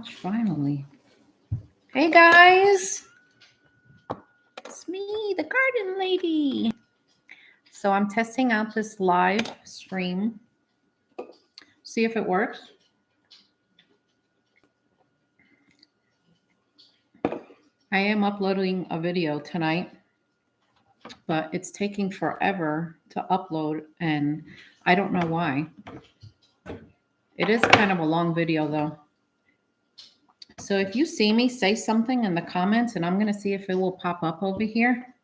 gosh, finally. Hey guys, it's me, the garden lady. So I'm testing out this live stream. See if it works. I am uploading a video tonight, but it's taking forever to upload, and I don't know why. It is kind of a long video though. So if you see me, say something in the comments, and I'm going to see if it will pop up over here.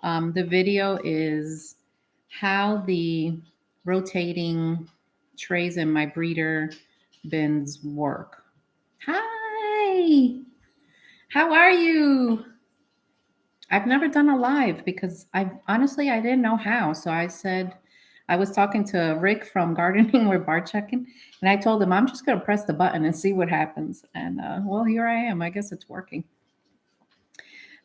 The video is how the rotating trays in my breeder bins work. Hi, how are you? I've never done a live because I didn't know how. So I said, I was talking to Rick from Gardening with Barchecking, and I told him I'm just going to press the button and see what happens. And well, here I am. I guess it's working.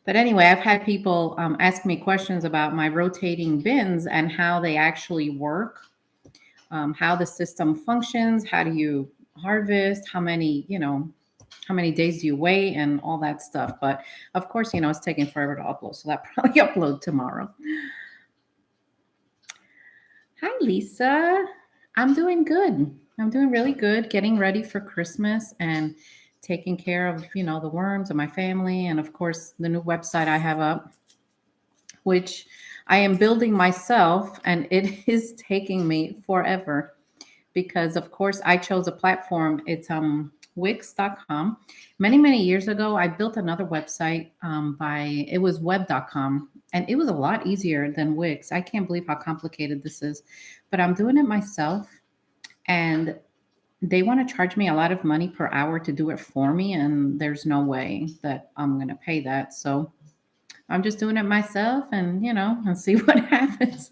But anyway, I've had people ask me questions about my rotating bins and how they actually work, how the system functions, how do you harvest, how many days do you wait, and all that stuff. But of course, it's taking forever to upload, so that probably upload tomorrow. Hi, Lisa. I'm doing good. I'm doing really good, getting ready for Christmas and taking care of, the worms and my family. And of course, the new website I have up, which I am building myself, and it is taking me forever because, of course, I chose a platform. It's Wix.com. Many years ago, I built another website it was web.com, and it was a lot easier than Wix. I can't believe how complicated this is, but I'm doing it myself, and they want to charge me a lot of money per hour to do it for me, and there's no way that I'm going to pay that. So I'm just doing it myself and, and see what happens.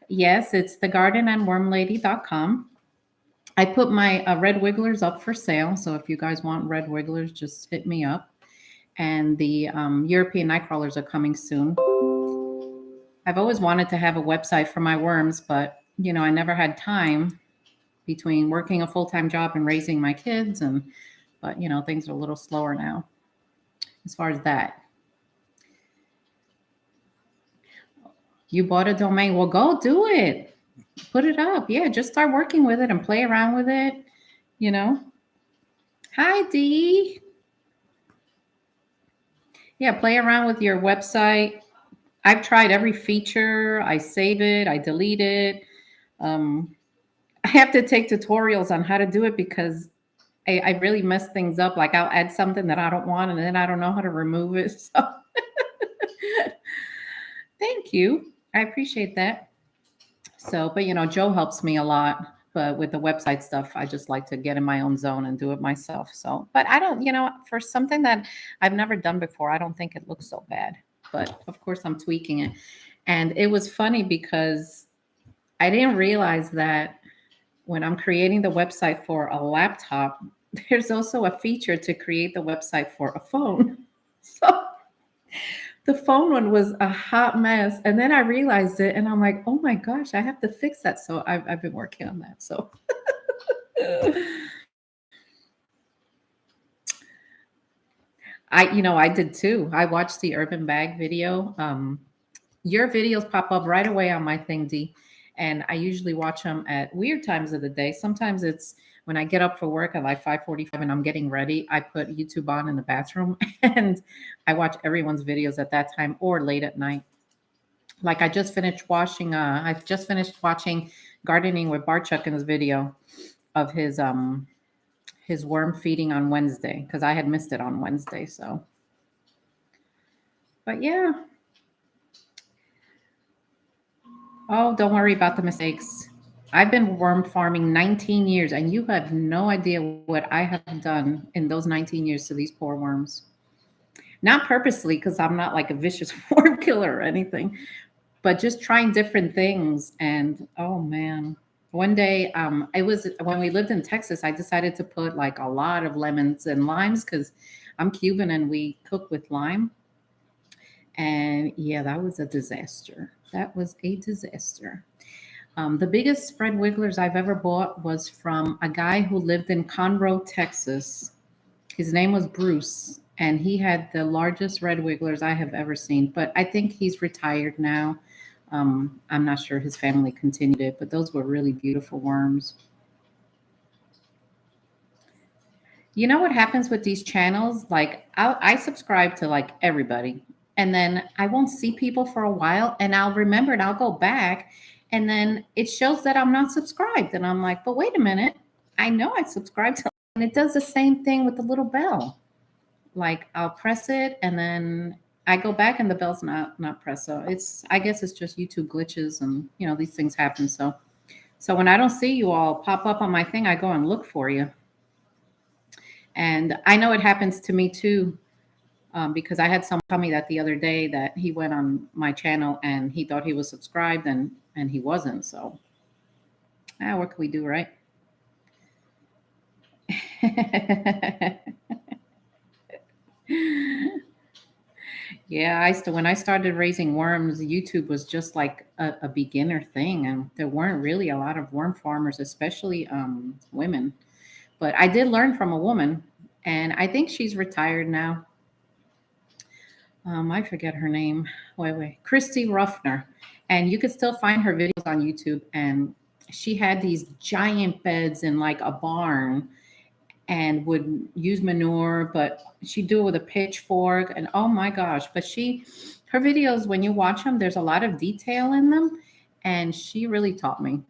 Yes, it's thegardenandwormlady.com. I put my red wigglers up for sale. So if you guys want red wigglers, just hit me up. And the European Nightcrawlers are coming soon. I've always wanted to have a website for my worms, but, I never had time between working a full-time job and raising my kids. But things are a little slower now as far as that. You bought a domain. Well, go do it. Put it up. Yeah, just start working with it and play around with it. Hi, Dee. Yeah, play around with your website. I've tried every feature. I save it. I delete it. I have to take tutorials on how to do it because I really mess things up. Like I'll add something that I don't want, and then I don't know how to remove it. So thank you. I appreciate that. So, but Joe helps me a lot. But with the website stuff, I just like to get in my own zone and do it myself. So, but I don't, for something that I've never done before, I don't think it looks so bad. But of course, I'm tweaking it. And it was funny because I didn't realize that when I'm creating the website for a laptop, there's also a feature to create the website for a phone. So the phone one was a hot mess. And then I realized it and I'm like, oh my gosh, I have to fix that. So I've been working on that. So I did too. I watched the Urban Bag video. Your videos pop up right away on my thing, Dee. And I usually watch them at weird times of the day. Sometimes it's when I get up for work at like 5:45 and I'm getting ready. I put YouTube on in the bathroom and I watch everyone's videos at that time or late at night. Like I just finished watching Gardening with Barcheckin's video of his worm feeding on Wednesday because I had missed it on Wednesday. So, but yeah. Oh, don't worry about the mistakes. I've been worm farming 19 years, and you have no idea what I have done in those 19 years to these poor worms. Not purposely, because I'm not like a vicious worm killer or anything, but just trying different things. And oh man, one day, it was when we lived in Texas, I decided to put like a lot of lemons and limes because I'm Cuban and we cook with lime. And yeah, that was a disaster. That was a disaster. The biggest spread wigglers I've ever bought was from a guy who lived in Conroe, Texas. His name was Bruce, and he had the largest red wigglers I have ever seen. But I think he's retired now. I'm not sure his family continued it, but those were really beautiful worms. You know what happens with these channels? Like I subscribe to like everybody, and then I won't see people for a while, and I'll remember it. I'll go back, and then it shows that I'm not subscribed, and I'm like, but wait a minute, I know I subscribed to, and it does the same thing with the little bell. Like I'll press it, and then I go back, and the bell's not pressed. So it's I guess it's just YouTube glitches, and these things happen. So when I don't see you all pop up on my thing, I go and look for you. And I know it happens to me too, because I had someone tell me that the other day that he went on my channel and he thought he was subscribed and he wasn't. So, what can we do, right? Yeah, when I started raising worms, YouTube was just like a beginner thing, and there weren't really a lot of worm farmers, especially women. But I did learn from a woman, and I think she's retired now. I forget her name. Wait, Christy Ruffner, and you could still find her videos on YouTube. And she had these giant beds in like a barn, and would use manure, but she'd do it with a pitchfork. And oh my gosh! But her videos, when you watch them, there's a lot of detail in them, and she really taught me.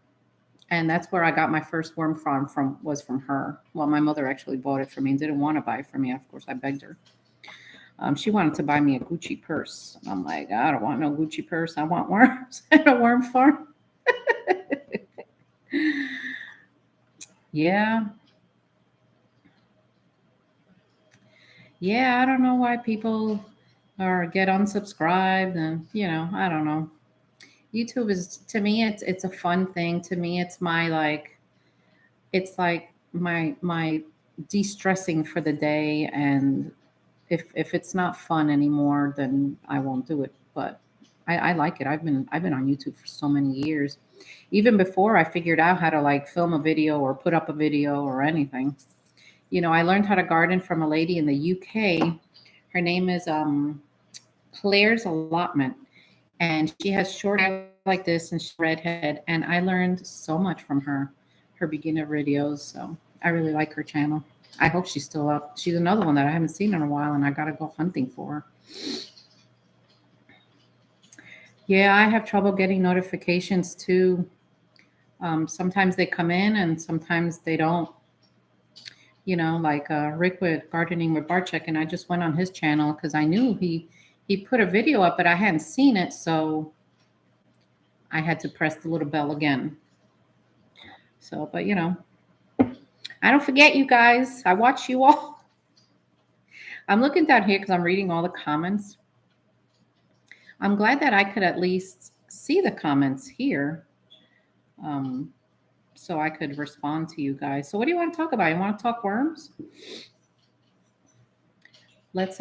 And that's where I got my first worm farm was from her. Well, my mother actually bought it for me and didn't want to buy it for me. Of course, I begged her. She wanted to buy me a Gucci purse. I'm like, I don't want no Gucci purse. I want worms and a worm farm. Yeah. Yeah, I don't know why people get unsubscribed, and I don't know. YouTube is, to me, it's a fun thing. To me, it's it's like my de-stressing for the day, and if it's not fun anymore, then I won't do it. But I like it. I've been on YouTube for so many years, even before I figured out how to like film a video or put up a video or anything. I learned how to garden from a lady in the UK. Her name is Claire's Allotment, and she has short hair like this, and she's redhead. And I learned so much from her beginner videos. So I really like her channel. I hope she's still up. She's another one that I haven't seen in a while, and I got to go hunting for her. Yeah, I have trouble getting notifications too. Sometimes they come in and sometimes they don't. Like Rick with Gardening with Barchek, and I just went on his channel because I knew he put a video up, but I hadn't seen it, so I had to press the little bell again. So, but I don't forget you guys. I watch you all. I'm looking down here because I'm reading all the comments. I'm glad that I could at least see the comments here, so I could respond to you guys. So what do you want to talk about? You want to talk worms? Let's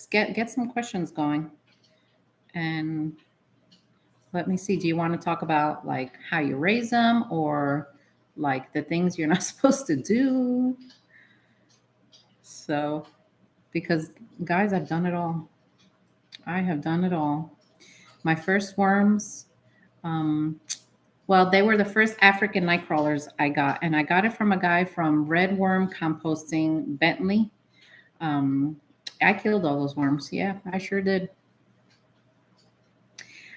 get some questions going. And let me see. Do you want to talk about like how you raise them, or like the things you're not supposed to do? So, because guys, I've done it all. I have done it all. My first worms, well, they were the first African nightcrawlers I got, and I got it from a guy from Red Worm Composting, Bentley. I killed all those worms. Yeah, I sure did.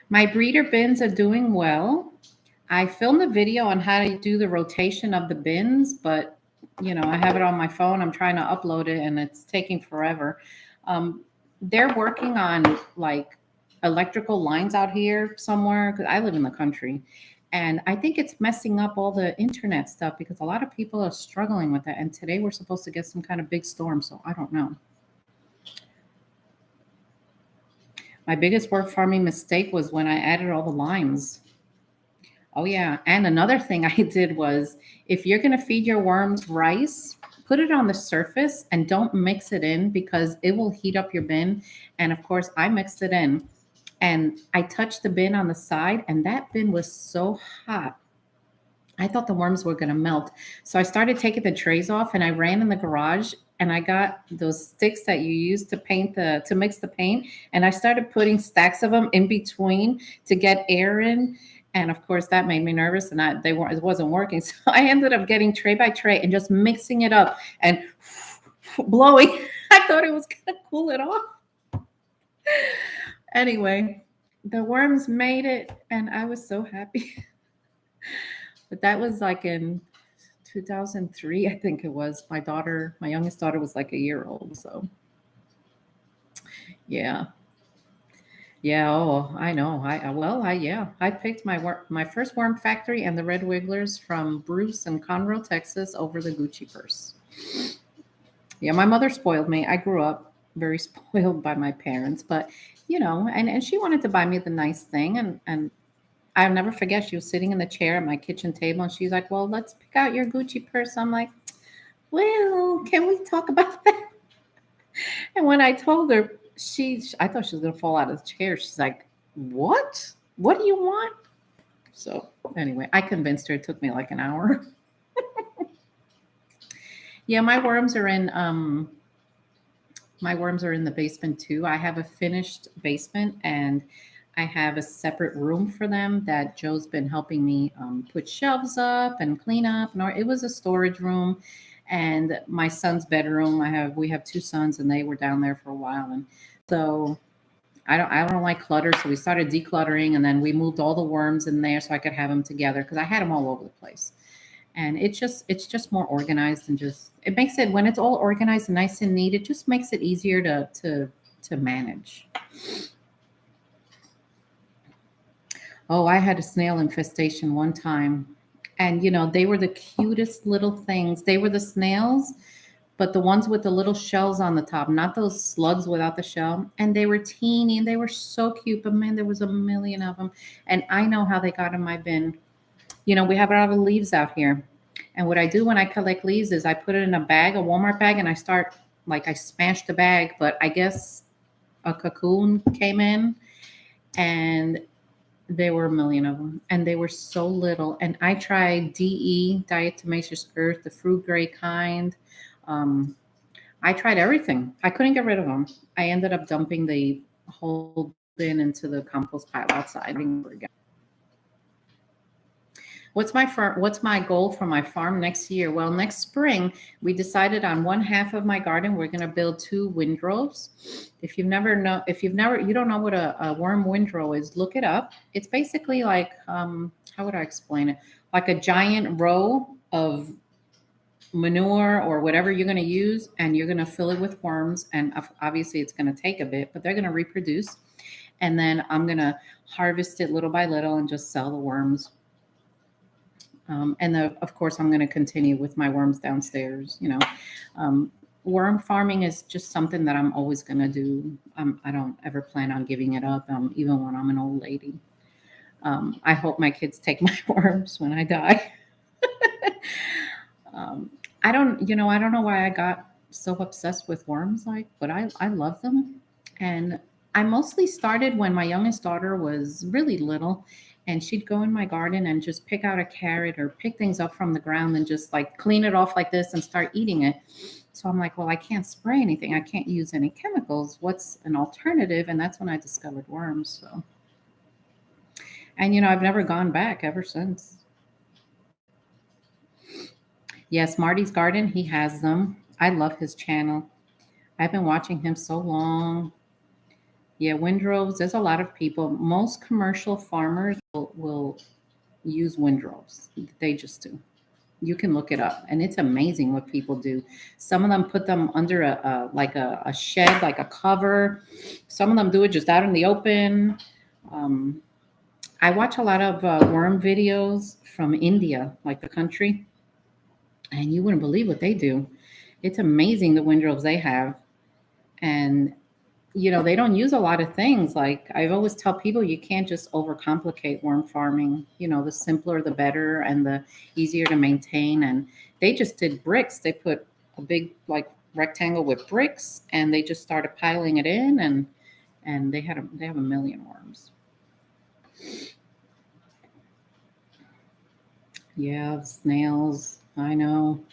My breeder bins are doing well. I filmed a video on how to do the rotation of the bins, but I have it on my phone. I'm trying to upload it, and it's taking forever. They're working on like electrical lines out here somewhere, because I live in the country. And I think it's messing up all the internet stuff, because a lot of people are struggling with that. And today we're supposed to get some kind of big storm, so I don't know. My biggest worm farming mistake was when I added all the limes. Oh, yeah. And another thing I did was, if you're going to feed your worms rice, put it on the surface and don't mix it in, because it will heat up your bin. And of course, I mixed it in, and I touched the bin on the side, and that bin was so hot. I thought the worms were going to melt. So I started taking the trays off, and I ran in the garage and I got those sticks that you use to paint to mix the paint, and I started putting stacks of them in between to get air in. And of course, that made me nervous, and it wasn't working. So I ended up getting tray by tray and just mixing it up and blowing. I thought it was gonna cool it off. Anyway, the worms made it, and I was so happy. But that was like in 2003, I think it was. My youngest daughter was like a year old. So yeah, yeah. Oh, I know. I picked my first worm factory and the Red Wigglers from Bruce and Conroe, Texas, over the Gucci purse. Yeah, my mother spoiled me. I grew up very spoiled by my parents, but and she wanted to buy me the nice thing, and I'll never forget. She was sitting in the chair at my kitchen table, and she's like, "Well, let's pick out your Gucci purse." I'm like, "Well, can we talk about that?" And when I told her, I thought she was gonna fall out of the chair. She's like, "What? What do you want?" So anyway, I convinced her. It took me like an hour. Yeah, my worms are in the basement too. I have a finished basement, and I have a separate room for them that Joe's been helping me put shelves up and clean up. And it was a storage room, and my son's bedroom. We have two sons, and they were down there for a while, and so I don't like clutter. So we started decluttering, and then we moved all the worms in there so I could have them together because I had them all over the place. And it's just more organized, and just it makes it, when it's all organized and nice and neat, it just makes it easier to manage. Oh, I had a snail infestation one time, and they were the cutest little things. They were the snails, but the ones with the little shells on the top, not those slugs without the shell. And they were teeny, and they were so cute, but man, there was a million of them. And I know how they got in my bin. We have a lot of leaves out here. And what I do when I collect leaves is I put it in a bag, a Walmart bag, and I smash the bag, but I guess a cocoon came in, and there were a million of them, and they were so little. And I tried DE, diatomaceous earth, the fruit gray kind. Um, I tried everything. I couldn't get rid of them. I ended up dumping the whole bin into the compost pile outside. What's my goal for my farm next year? Well, next spring we decided on one half of my garden we're going to build two windrows. If you don't know what a worm windrow is, look it up. It's basically like how would I explain it? Like a giant row of manure or whatever you're going to use, and you're going to fill it with worms, and obviously it's going to take a bit, but they're going to reproduce, and then I'm going to harvest it little by little and just sell the worms. Of course, I'm going to continue with my worms downstairs. Worm farming is just something that I'm always going to do. I don't ever plan on giving it up, even when I'm an old lady. I hope my kids take my worms when I die. um, I don't know why I got so obsessed with worms, but I love them. And I mostly started when my youngest daughter was really little, and she'd go in my garden and just pick out a carrot or pick things up from the ground and just like clean it off like this and start eating it. So I'm like, well, I can't spray anything. I can't use any chemicals. What's an alternative? And that's when I discovered worms. So, and I've never gone back ever since. Yes, Marty's Garden, he has them. I love his channel. I've been watching him so long. Yeah, windrows, there's a lot of people. Most commercial farmers will use windrows. They just do. You can look it up, and it's amazing what people do. Some of them put them under a shed, like a cover. Some of them do it just out in the open. Um, I watch a lot of worm videos from India, like the country, and you wouldn't believe what they do. It's amazing the windrows they have, and they don't use a lot of things. Like I always tell people, you can't just overcomplicate worm farming. The simpler the better, and the easier to maintain. And they just did bricks. They put a big like rectangle with bricks, and they just started piling it in, and they have a million worms. Yeah, snails. I know.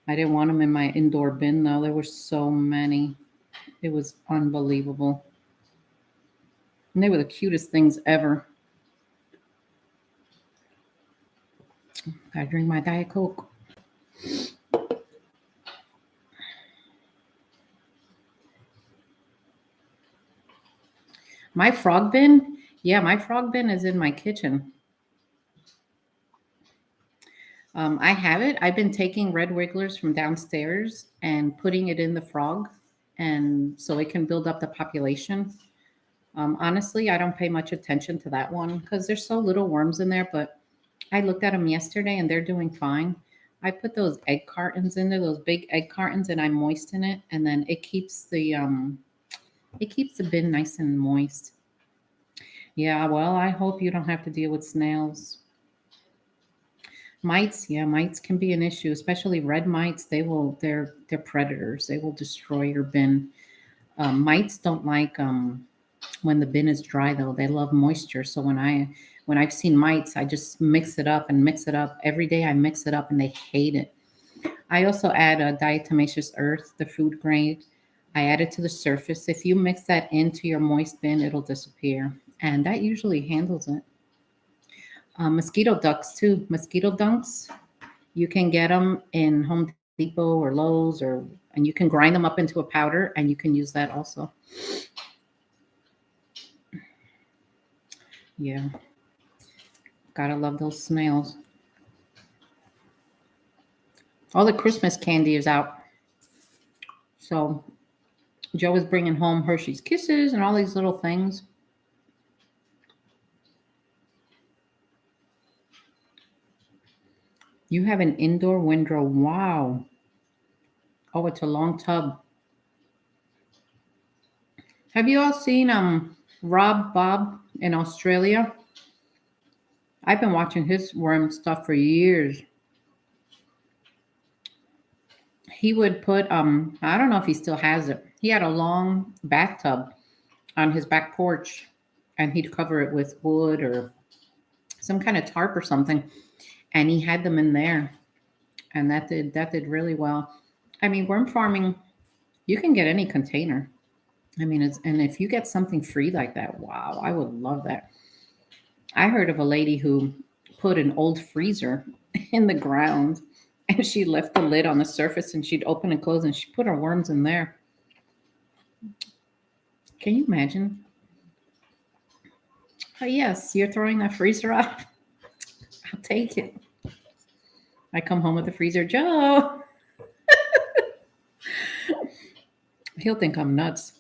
I didn't want them in my indoor bin though. There were so many. It was unbelievable. And they were the cutest things ever. I drink my Diet Coke. My frog bin, yeah, my frog bin is in my kitchen. I have it. I've been taking red wigglers from downstairs and putting it in the frog, and so it can build up the population. Honestly, I don't pay much attention to that one because there's so little worms in there. But I looked at them yesterday, and they're doing fine. I put those egg cartons in there, those big egg cartons, and I moisten it, and then it keeps the bin nice and moist. Yeah, well, I hope you don't have to deal with snails. Mites, yeah, mites can be an issue, especially red mites. They're predators. They will destroy your bin. Mites don't like when the bin is dry though. They love moisture. So when I've seen mites, I just mix it up and mix it up. Every day I mix it up and they hate it. I also add a diatomaceous earth, the food grade. I add it to the surface. If you mix that into your moist bin, it'll disappear. And that usually handles it. Mosquito ducks too. Mosquito dunks. You can get them in Home Depot or Lowe's, and you can grind them up into a powder, and you can use that also. Yeah, gotta love those snails. All the Christmas candy is out, so Joe is bringing home Hershey's Kisses and all these little things. You have an indoor windrow. Wow. Oh, it's a long tub. Have you all seen Rob Bob in Australia? I've been watching his worm stuff for years. He would put I don't know if he still has it. He had a long bathtub on his back porch, and he'd cover it with wood or some kind of tarp or something, and he had them in there, and that did really well. I mean, worm farming, you can get any container. I mean, and if you get something free like that, wow, I would love that. I heard of a lady who put an old freezer in the ground, and she left the lid on the surface, and she'd open and close, and she put her worms in there. Can you imagine? Oh, yes, you're throwing that freezer out. I'll take it. I come home with the freezer. Joe, he'll think I'm nuts.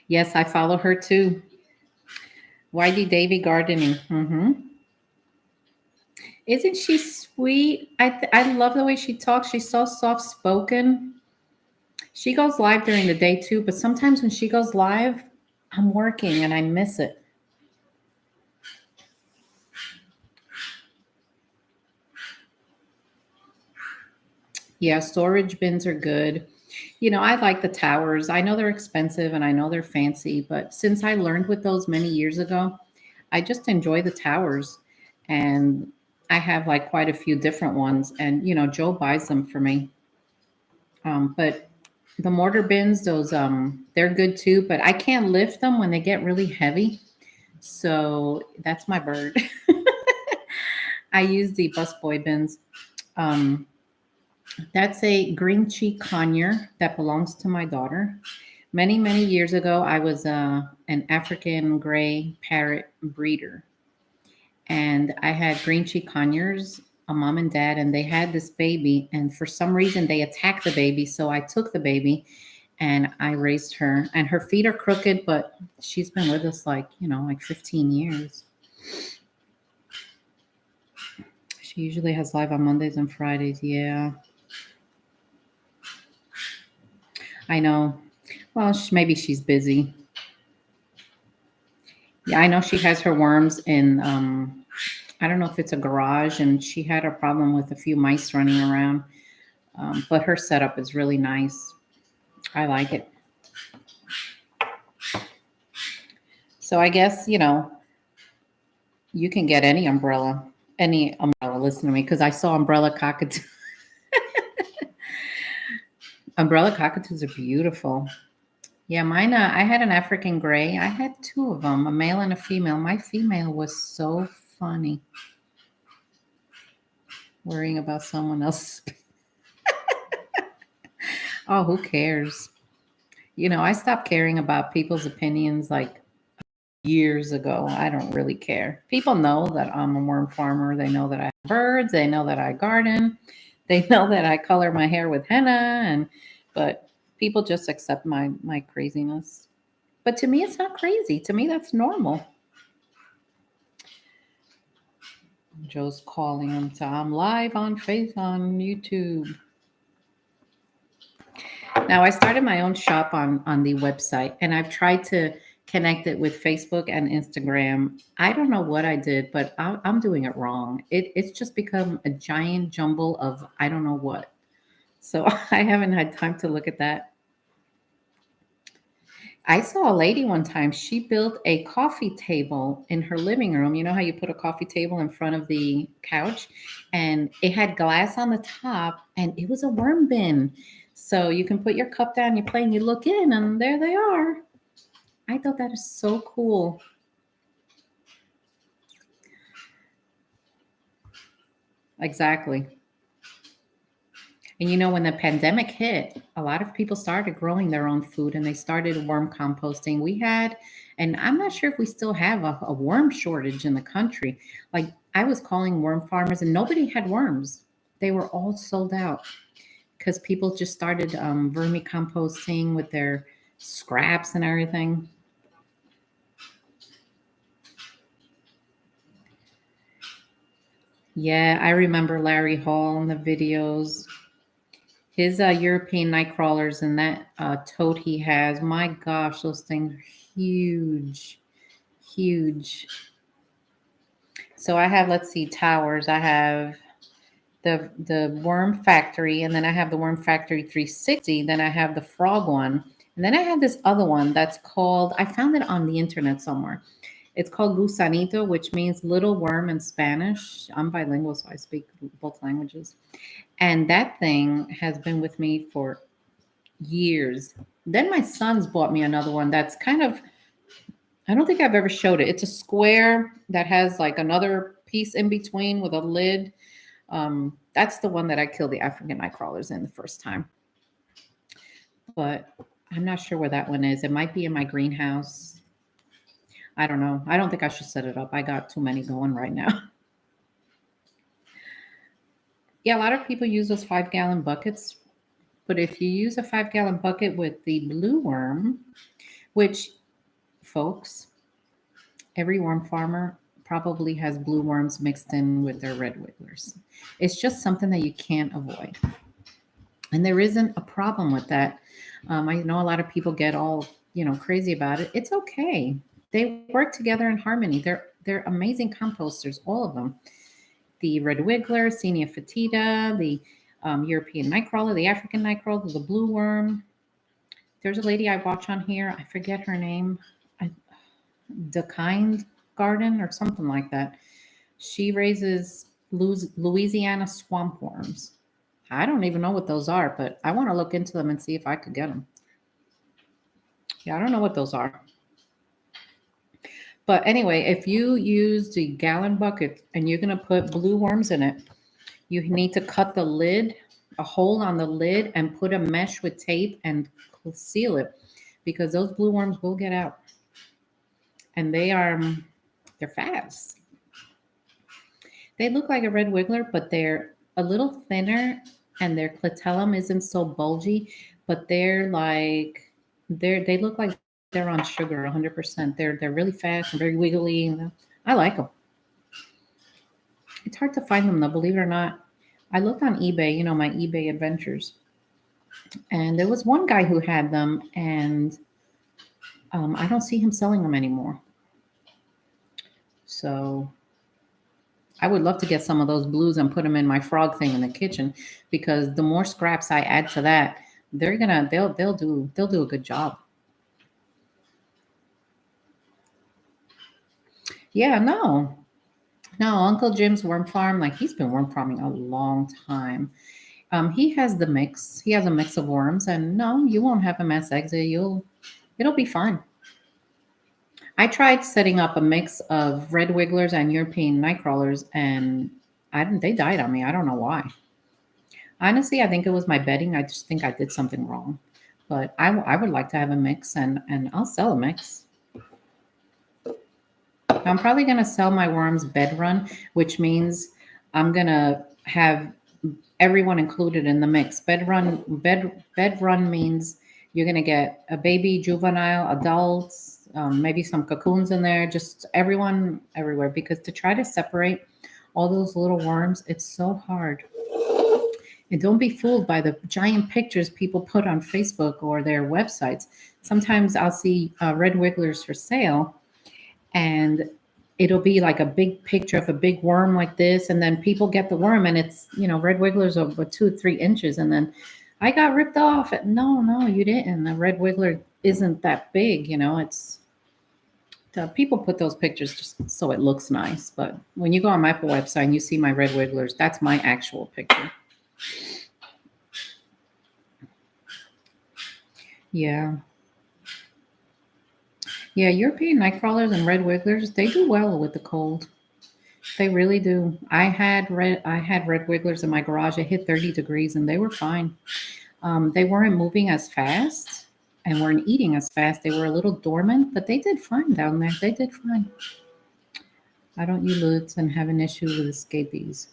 Yes, I follow her too. YD Davy Gardening. Isn't she sweet? I love the way she talks. She's so soft spoken. She goes live during the day too, but sometimes when she goes live, I'm working and I miss it. Yeah, storage bins are good. I like the towers. I know they're expensive and I know they're fancy, but since I learned with those many years ago, I just enjoy the towers. And I have like quite a few different ones. And, Joe buys them for me. But the mortar bins, those, they're good too, but I can't lift them when they get really heavy. So that's my bird. I use the busboy bins. Um, That's a green cheek conure that belongs to my daughter. Many, many years ago, I was an African gray parrot breeder, and I had green cheek conures, a mom and dad, and they had this baby. And for some reason, they attacked the baby. So I took the baby and I raised her. And her feet are crooked, but she's been with us like 15 years. She usually has live on Mondays and Fridays. Yeah, I know. Well, maybe she's busy. Yeah, I know she has her worms in, I don't know if it's a garage, and she had a problem with a few mice running around. But her setup is really nice. I like it. So I guess, you can get any umbrella listen to me because I saw umbrella cockatoo. Umbrella cockatoos are beautiful. Yeah, mine, I had an African gray. I had two of them, a male and a female. My female was so funny, worrying about someone else. Oh, who cares? I stopped caring about people's opinions like years ago. I don't really care. People know that I'm a worm farmer. They know that I have birds. They know that I garden. They know that I color my hair with henna, but people just accept my craziness. But to me, it's not crazy. To me, that's normal. Joe's calling him. So I'm live on YouTube. Now I started my own shop on the website, and I've tried to connect it with Facebook and Instagram. I don't know what I did, but I'm doing it wrong. It's just become a giant jumble of I don't know what. So I haven't had time to look at that. I saw a lady one time. She built a coffee table in her living room. You know how you put a coffee table in front of the couch, and it had glass on the top, and it was a worm bin. So you can put your cup down, you play, and you look in, and there they are. I thought that is so cool. Exactly. And when the pandemic hit, a lot of people started growing their own food and they started worm composting. We had, and I'm not sure if we still have a worm shortage in the country. Like I was calling worm farmers and nobody had worms. They were all sold out because people just started vermicomposting with their scraps and everything. Yeah, I remember Larry Hall in the videos. His European Nightcrawlers and that tote he has, my gosh, those things are huge, huge. So I have, let's see, towers. I have the Worm Factory, and then I have the Worm Factory 360. Then I have the Frog one, and then I have this other one that's called. I found it on the internet somewhere. It's called Gusanito, which means little worm in Spanish. I'm bilingual, so I speak both languages. And that thing has been with me for years. Then my sons bought me another one that's kind of, I don't think I've ever showed it. It's a square that has like another piece in between with a lid. That's the one that I killed the African night crawlers in the first time. But I'm not sure where that one is. It might be in my greenhouse. I don't know. I don't think I should set it up. I got too many going right now. Yeah, a lot of people use those 5-gallon buckets. But if you use a 5-gallon bucket with the blue worm, which, folks, every worm farmer probably has blue worms mixed in with their red wigglers. It's just something that you can't avoid. And there isn't a problem with that. I know a lot of people get all, crazy about it. It's okay. They work together in harmony. They're amazing composters, all of them. The red wiggler, Senia fetida, the European nightcrawler, the African nightcrawler, the blue worm. There's a lady I watch on here. I forget her name. The Kind Garden or something like that. She raises Louisiana swamp worms. I don't even know what those are, but I want to look into them and see if I could get them. Yeah, I don't know what those are. But anyway, if you use the gallon bucket and you're going to put blue worms in it, you need to cut the lid, a hole on the lid, and put a mesh with tape and seal it because those blue worms will get out. And they're fast. They look like a red wiggler, but they're a little thinner and their clitellum isn't so bulgy, but they look like they're on sugar 100%. They're really fast and very wiggly. I like them. It's hard to find them though, believe it or not. I looked on eBay, my eBay adventures. And there was one guy who had them, and I don't see him selling them anymore. So I would love to get some of those blues and put them in my frog thing in the kitchen, because the more scraps I add to that, they'll do a good job. Yeah, no. No, Uncle Jim's worm farm, like he's been worm farming a long time. He has the mix. He has a mix of worms, and no, you won't have a mass exit. It'll be fine. I tried setting up a mix of red wigglers and European nightcrawlers, and they died on me. I don't know why. Honestly, I think it was my bedding. I just think I did something wrong. But I would like to have a mix, and I'll sell a mix. I'm probably going to sell my worms bed run, which means I'm going to have everyone included in the mix. Bed run means you're going to get a baby, juvenile, adults, maybe some cocoons in there, just everyone everywhere. Because to try to separate all those little worms, it's so hard. And don't be fooled by the giant pictures people put on Facebook or their websites. Sometimes I'll see red wigglers for sale, and it'll be like a big picture of a big worm like this, and then people get the worm, and it's red wigglers over 2 or 3 inches, and then I got ripped off. No, no, you didn't. The red wiggler isn't that big. It's people put those pictures just so it looks nice, but when you go on my website and you see my red wigglers, that's my actual picture. Yeah. Yeah, European nightcrawlers and red wigglers, they do well with the cold. They really do. I had red wigglers in my garage. It hit 30 degrees and they were fine. They weren't moving as fast and weren't eating as fast. They were a little dormant, but they did fine down there. They did fine. I don't use and have an issue with escapees.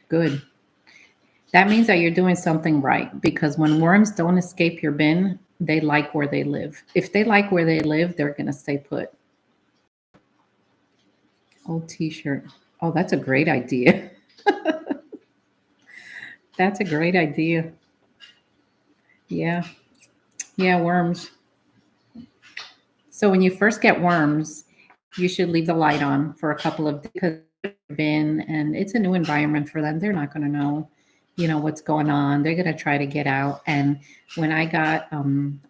Good. That means that you're doing something right because when worms don't escape your bin, they like where they live. If they like where they live, they're going to stay put. Old t-shirt. Oh, that's a great idea. That's a great idea. Yeah. Yeah, worms. So when you first get worms, you should leave the light on for a couple of because bin and it's a new environment for them. They're not going to know, what's going on. They're going to try to get out. And when I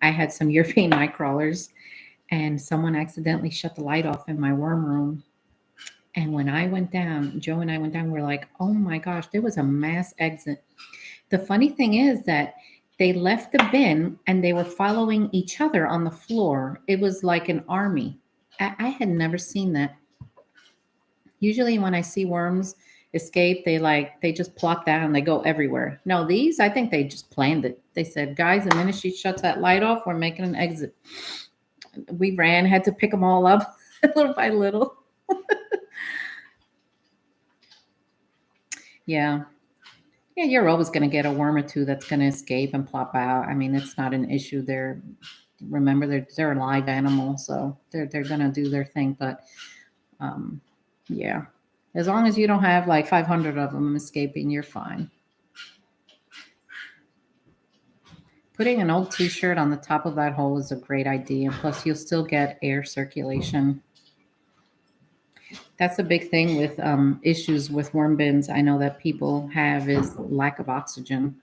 had some European night crawlers, and someone accidentally shut the light off in my worm room. And when I went down, Joe and I went down, we're like, oh my gosh, there was a mass exit. The funny thing is that they left the bin and they were following each other on the floor. It was like an army. I had never seen that. Usually when I see worms escape, they just plop down, they go everywhere. No, these, I think they just planned it. They said, guys, the minute she shuts that light off, we're making an exit. We ran, had to pick them all up little by little. Yeah. Yeah, you're always going to get a worm or two that's going to escape and plop out. I mean, it's not an issue. Remember, they're a live animal, so they're going to do their thing. But yeah, as long as you don't have like 500 of them escaping, you're fine. Putting an old T-shirt on the top of that hole is a great idea. Plus, you'll still get air circulation. That's a big thing with issues with worm bins. I know that people have is lack of oxygen.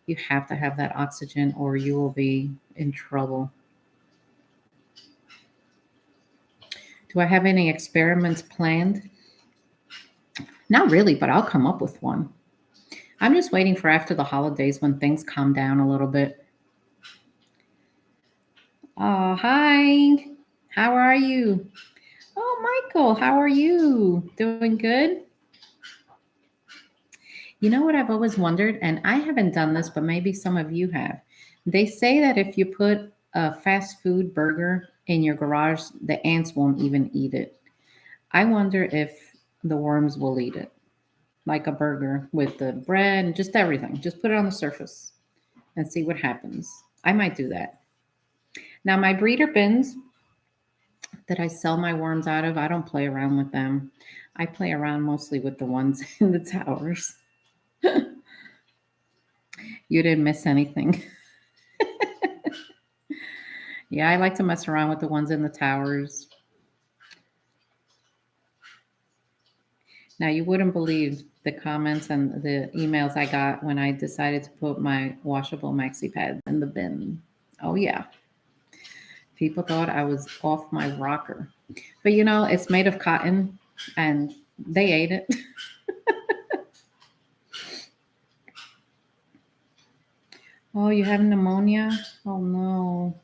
You have to have that oxygen or you will be in trouble. Do I have any experiments planned? Not really, but I'll come up with one. I'm just waiting for after the holidays when things calm down a little bit. Oh, hi. How are you? Oh, Michael, how are you? Doing good? You know what I've always wondered, and I haven't done this, but maybe some of you have. They say that if you put a fast food burger in your garage, the ants won't even eat it. I wonder if the worms will eat it, like a burger with the bread and just everything. Just put it on the surface and see what happens. I might do that. Now, my breeder bins that I sell my worms out of, I don't play around with them. I play around mostly with the ones in the towers. You didn't miss anything. Yeah, I like to mess around with the ones in the towers. Now, you wouldn't believe the comments and the emails I got when I decided to put my washable maxi pads in the bin. Oh, yeah. People thought I was off my rocker. But it's made of cotton and They ate it. Oh, you have pneumonia? Oh no.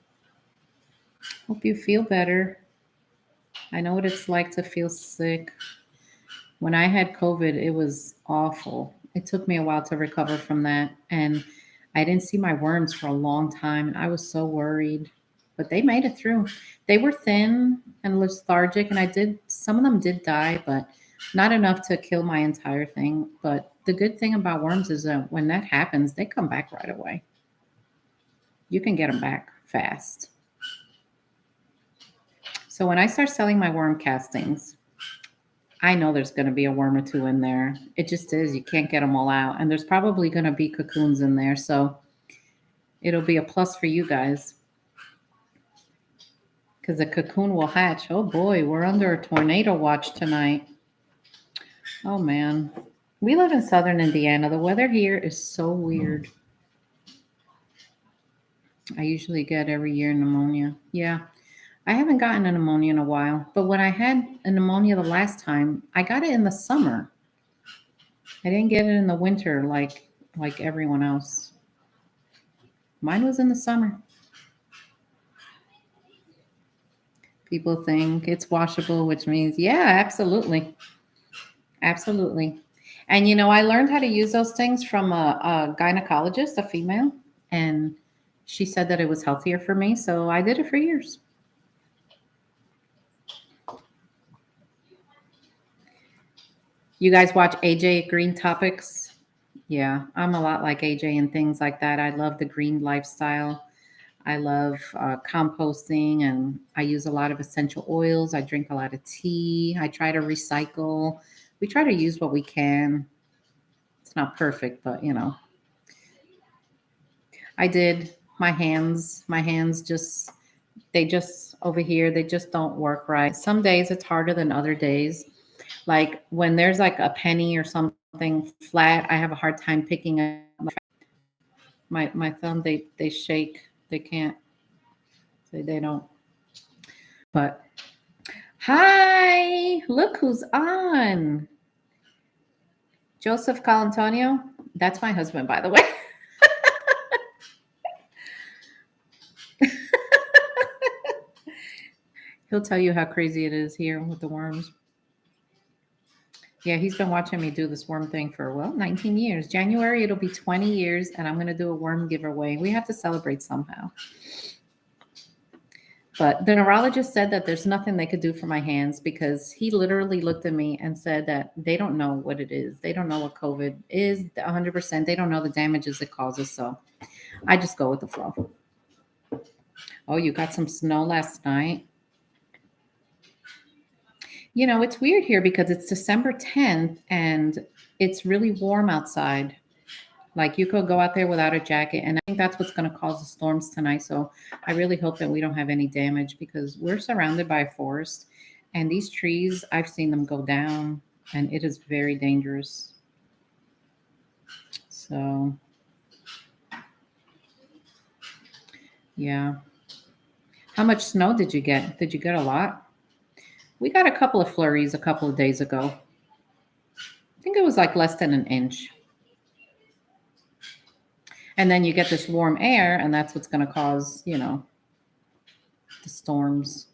Hope you feel better. I know what it's like to feel sick. When I had COVID, it was awful. It took me a while to recover from that. And I didn't see my worms for a long time. And I was so worried. But they made it through. They were thin and lethargic. And some of them did die, but not enough to kill my entire thing. But the good thing about worms is that when that happens, they come back right away. You can get them back fast. So when I start selling my worm castings, I know there's going to be a worm or two in there. It just is. You can't get them all out. And there's probably going to be cocoons in there. So it'll be a plus for you guys because the cocoon will hatch. Oh boy, we're under a tornado watch tonight. Oh man. We live in southern Indiana. The weather here is so weird. I usually get every year pneumonia. Yeah. I haven't gotten a pneumonia in a while. But when I had a pneumonia the last time, I got it in the summer. I didn't get it in the winter like everyone else. Mine was in the summer. People think it's washable, which means, yeah, absolutely. Absolutely. And I learned how to use those things from a gynecologist, a female, and she said that it was healthier for me. So I did it for years. You guys watch AJ Green Topics? Yeah, I'm a lot like AJ and things like that. I love the green lifestyle. I love composting, and I use a lot of essential oils. I drink a lot of tea. I try to recycle. We try to use what we can. It's not perfect, but I did my hands just over here, they just don't work right. Some days it's harder than other days. Like when there's like a penny or something flat, I have a hard time picking up my thumb. They shake. They can't. They don't. But hi, look who's on. Joseph Colantonio. That's my husband, by the way. He'll tell you how crazy it is here with the worms. Yeah, he's been watching me do this worm thing for, 19 years. January, it'll be 20 years, and I'm going to do a worm giveaway. We have to celebrate somehow. But the neurologist said that there's nothing they could do for my hands because he literally looked at me and said that they don't know what it is. They don't know what COVID is 100%. They don't know the damages it causes. So I just go with the flow. Oh, you got some snow last night? It's weird here because it's December 10th and it's really warm outside. Like you could go out there without a jacket. And I think that's what's going to cause the storms tonight. So I really hope that we don't have any damage because we're surrounded by a forest. And these trees, I've seen them go down and it is very dangerous. So, yeah. How much snow did you get? Did you get a lot? We got a couple of flurries a couple of days ago. I think it was like less than an inch. And then you get this warm air, and that's what's going to cause, the storms.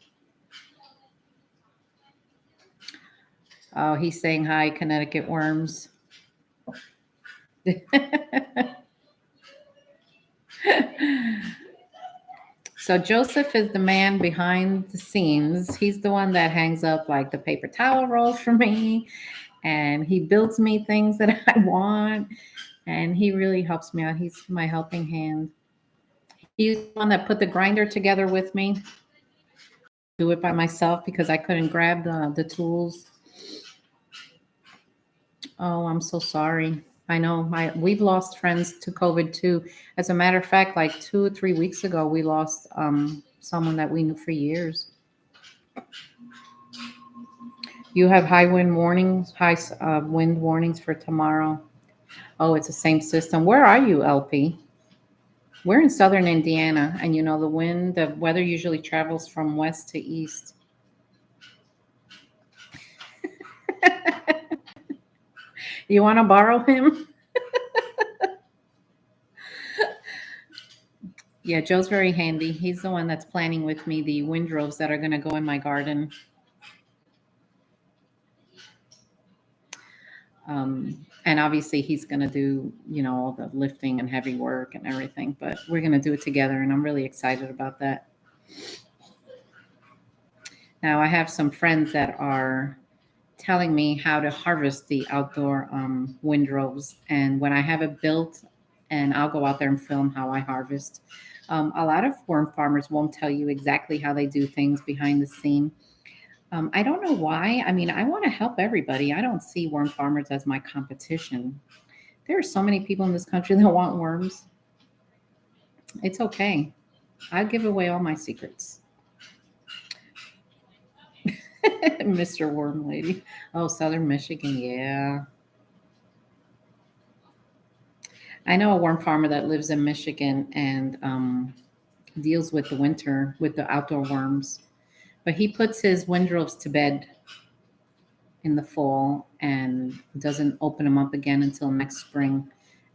Oh, he's saying hi, Connecticut worms. So Joseph is the man behind the scenes. He's the one that hangs up like the paper towel rolls for me, and he builds me things that I want, and he really helps me out. He's my helping hand. He's the one that put the grinder together with me. Do it by myself because I couldn't grab the tools. Oh, I'm so sorry. I know we've lost friends to COVID too. As a matter of fact, like 2 or 3 weeks ago, we lost someone that we knew for years. You have high wind warnings for tomorrow. Oh, it's the same system. Where are you, LP? We're in southern Indiana, and the weather usually travels from west to east. You want to borrow him? Yeah, Joe's very handy. He's the one that's planning with me the windrows that are going to go in my garden. And obviously he's going to do, all the lifting and heavy work and everything, but we're going to do it together. And I'm really excited about that. Now I have some friends that are telling me how to harvest the outdoor windrows. And when I have it built, and I'll go out there and film how I harvest. A lot of worm farmers won't tell you exactly how they do things behind the scene. I don't know why. I mean, I want to help everybody. I don't see worm farmers as my competition. There are so many people in this country that want worms. It's okay. I give away all my secrets. Mr. Worm Lady. Oh, Southern Michigan. Yeah. I know a worm farmer that lives in Michigan and deals with the winter, with the outdoor worms. But he puts his windrows to bed in the fall and doesn't open them up again until next spring.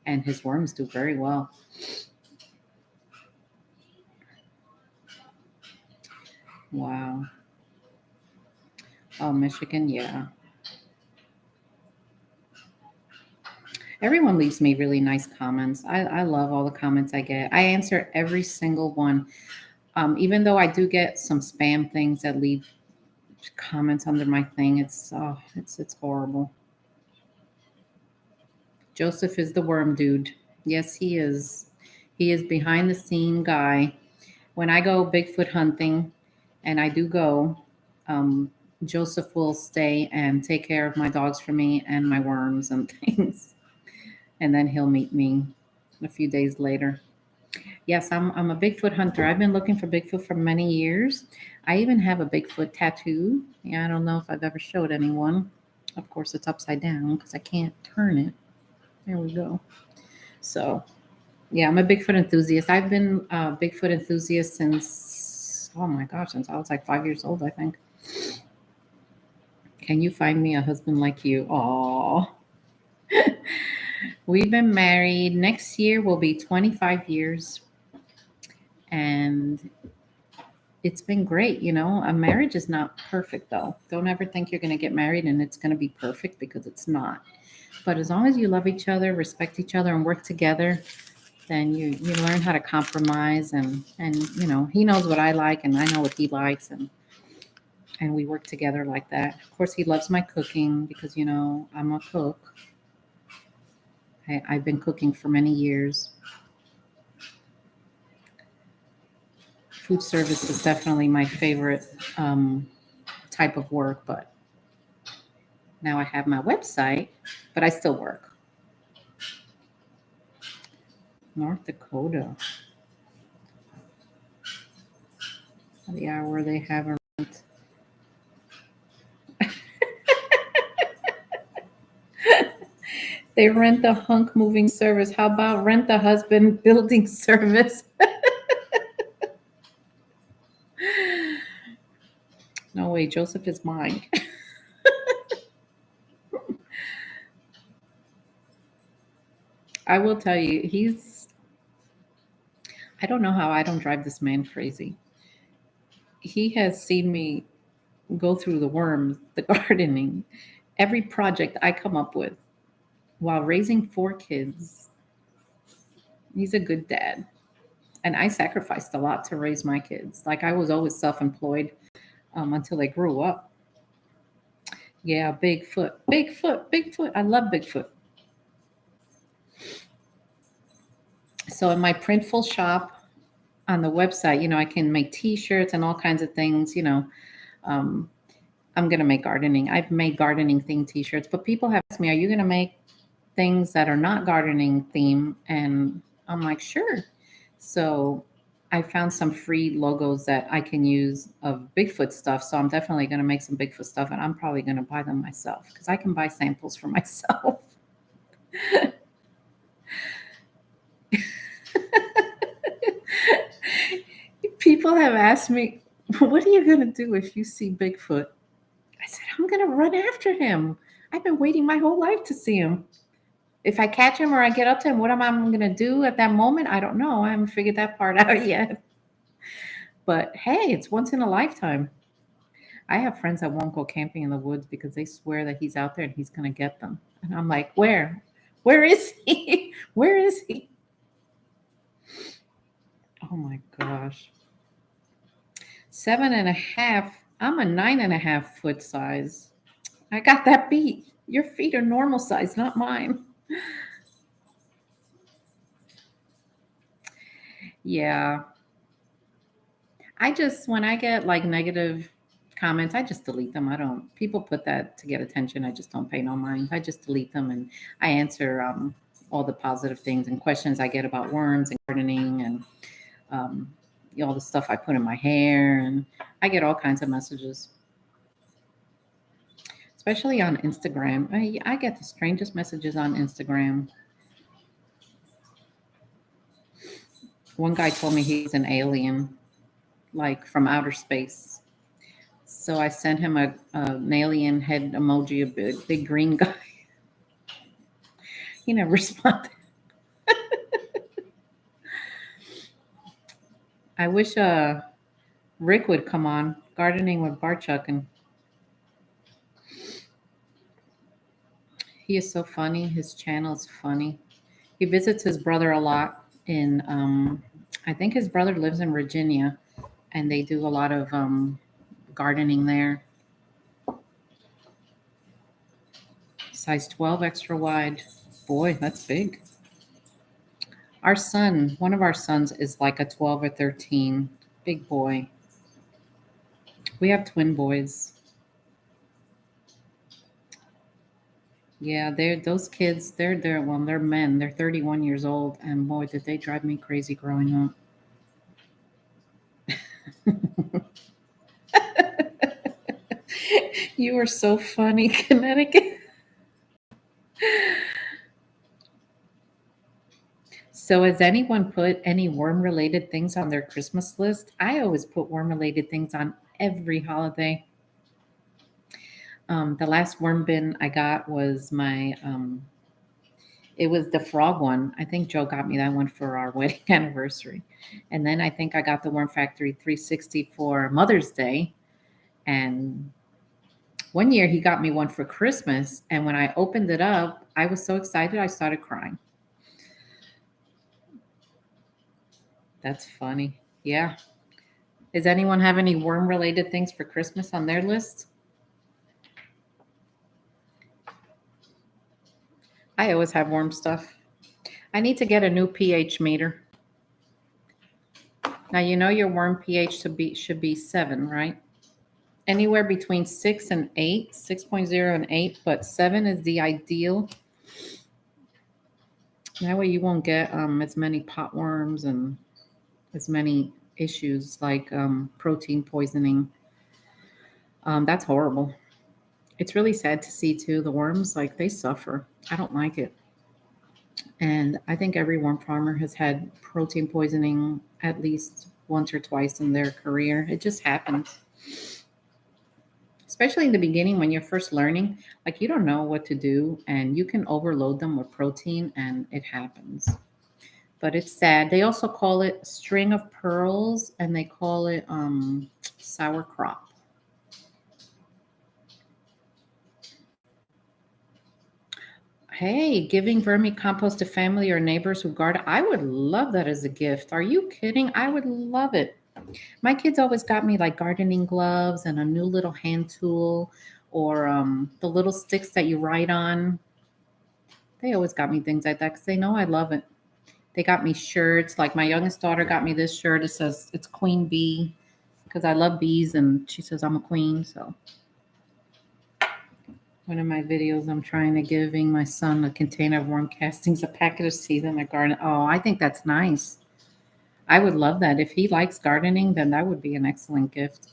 And his worms do very well. Wow. Oh, Michigan, yeah. Everyone leaves me really nice comments. I love all the comments I get. I answer every single one. Even though I do get some spam things that leave comments under my thing, it's horrible. Joseph is the worm dude. Yes, he is. He is behind the scene guy. When I go Bigfoot hunting, and I do go, um, Joseph will stay and take care of my dogs for me and my worms and things. And then he'll meet me a few days later. Yes, I'm a Bigfoot hunter. I've been looking for Bigfoot for many years. I even have a Bigfoot tattoo. Yeah, I don't know if I've ever showed anyone. Of course, it's upside down because I can't turn it. There we go. So, yeah, I'm a Bigfoot enthusiast. I've been a Bigfoot enthusiast since, oh my gosh, since I was like 5 years old, I think. Can you find me a husband like you? Aw. We've been married. Next year will be 25 years. And it's been great. A marriage is not perfect, though. Don't ever think you're going to get married and it's going to be perfect, because it's not. But as long as you love each other, respect each other, and work together, then you learn how to compromise. And he knows what I like and I know what he likes, and we work together like that. Of course, he loves my cooking because I'm a cook. I've been cooking for many years. Food service is definitely my favorite type of work, but now I have my website, but I still work. North Dakota. Yeah, where they have a rent. They rent the hunk moving service. How about rent the husband building service? No way, Joseph is mine. I will tell you, I don't know how I don't drive this man crazy. He has seen me go through the worms, the gardening, every project I come up with while raising 4 kids. He's a good dad. And I sacrificed a lot to raise my kids. Like, I was always self employed until they grew up. Yeah, Bigfoot, Bigfoot, Bigfoot. I love Bigfoot. So, in my printful shop on the website, I can make t shirts and all kinds of things. Um, I'm going to make gardening. I've made gardening themed t shirts, but people have asked me, are you going to make things that are not gardening theme? And I'm like, sure. So I found some free logos that I can use of Bigfoot stuff. So I'm definitely going to make some Bigfoot stuff, and I'm probably going to buy them myself because I can buy samples for myself. People have asked me, what are you going to do if you see Bigfoot? I said, I'm going to run after him. I've been waiting my whole life to see him. If I catch him or I get up to him, what am I going to do at that moment? I don't know. I haven't figured that part out yet. But hey, it's once in a lifetime. I have friends that won't go camping in the woods because they swear that he's out there and he's going to get them. And I'm like, where? Where is he? Where is he? Oh my gosh. 7.5. I'm a 9.5 foot size. I got that beat. Your feet are normal size, not mine. Yeah. I just, when I get like negative comments, I just delete them. I don't, people put that to get attention. I just don't pay no mind. I just delete them and I answer all the positive things and questions I get about worms and gardening and um, all the stuff I put in my hair. And I get all kinds of messages, especially on Instagram. I get the strangest messages on Instagram. One guy told me he's an alien, like from outer space. So I sent him an alien head emoji, a big green guy. He never responded. I wish Rick would come on gardening with Barchuk, and he is so funny. His channel is funny. He visits his brother a lot in. I think his brother lives in Virginia, and they do a lot of gardening there. Size 12 extra wide. Boy, that's big. Our son, one of our sons is like a 12 or 13. Big boy. We have twin boys. Yeah, they're those kids, they're men. They're 31 years old and boy, did they drive me crazy growing up. You are so funny, Connecticut. So, has anyone put any worm related things on their Christmas list? I always put worm related things on every holiday. The last worm bin I got was it was the frog one. I think Joe got me that one for our wedding anniversary. And then I think I got the Worm Factory 360 for Mother's Day. And one year he got me one for Christmas. And when I opened it up, I was so excited I started crying. That's funny. Yeah. Does anyone have any worm related things for Christmas on their list? I always have worm stuff. I need to get a new pH meter. Now you know your worm pH should be 7, right? Anywhere between 6 and 8, 6.0 and 8, but 7 is the ideal. That way you won't get as many potworms and as many issues like protein poisoning. That's horrible. It's really sad to see too. The worms, like they suffer. I don't like it. And I think every worm farmer has had protein poisoning at least once or twice in their career. It just happens. Especially in the beginning when you're first learning, like you don't know what to do and you can overload them with protein and it happens. But it's sad. They also call it string of pearls and they call it sauerkraut. Hey, giving vermicompost to family or neighbors who garden. I would love that as a gift. Are you kidding? I would love it. My kids always got me like gardening gloves and a new little hand tool or the little sticks that you write on. They always got me things like that because they know I love it. They got me shirts. Like my youngest daughter got me this shirt. It says it's Queen Bee because I love bees and she says I'm a queen. So one of my videos, I'm trying to giving my son a container of worm castings, a packet of seeds in the garden. Oh, I think that's nice. I would love that. If he likes gardening, then that would be an excellent gift.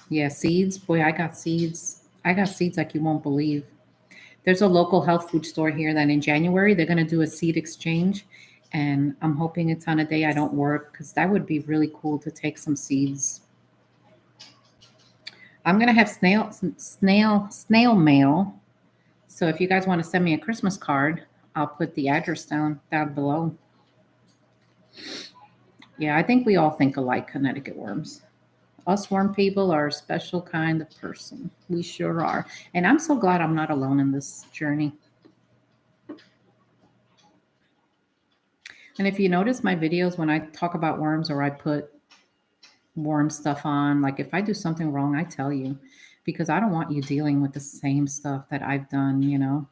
Yeah, seeds. Boy, I got seeds. I got seeds like you won't believe. There's a local health food store here that in January they're going to do a seed exchange. And I'm hoping it's on a day I don't work because that would be really cool to take some seeds. I'm gonna have snail mail. So if you guys want to send me a Christmas card, I'll put the address down below. Yeah, I think we all think alike, Connecticut worms. Us worm people are a special kind of person. We sure are. And I'm so glad I'm not alone in this journey. And if you notice my videos when I talk about worms or I put worm stuff on, like if I do something wrong, I tell you because I don't want you dealing with the same stuff that I've done.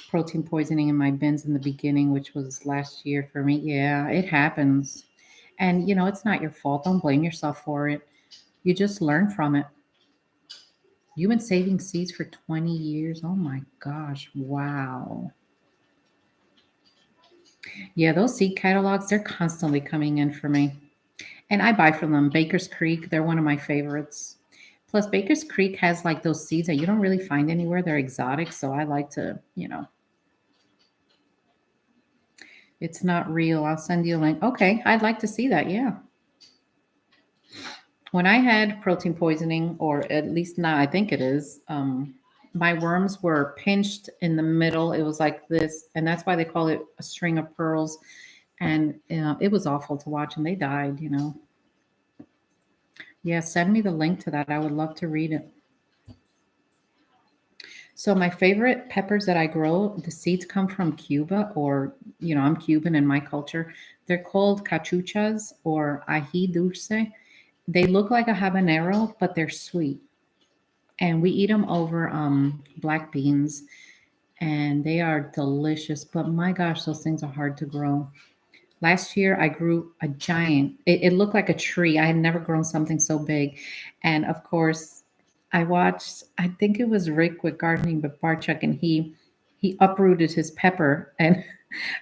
Protein poisoning in my bins in the beginning, which was last year for me. Yeah, it happens. And it's not your fault. Don't blame yourself for it. You just learn from it. You've been saving seeds for 20 years. Oh my gosh. Wow. Yeah, those seed catalogs, they're constantly coming in for me. And I buy from them. Baker's Creek, they're one of my favorites. Plus, Baker's Creek has like those seeds that you don't really find anywhere. They're exotic. So I like to. It's not real. I'll send you a link. Okay, I'd like to see that. Yeah. When I had protein poisoning, or at least now I think it is, my worms were pinched in the middle. It was like this, and that's why they call it a string of pearls. And it was awful to watch, and they died. Yeah, send me the link to that. I would love to read it. So my favorite peppers that I grow, the seeds come from Cuba, or I'm Cuban in my culture. They're called cachuchas or ají dulce. They look like a habanero, but they're sweet. And we eat them over black beans, and they are delicious. But my gosh, those things are hard to grow. Last year, I grew a giant. It looked like a tree. I had never grown something so big, and of course, I watched. I think it was Rick with gardening, but Barchuk, and he uprooted his pepper, and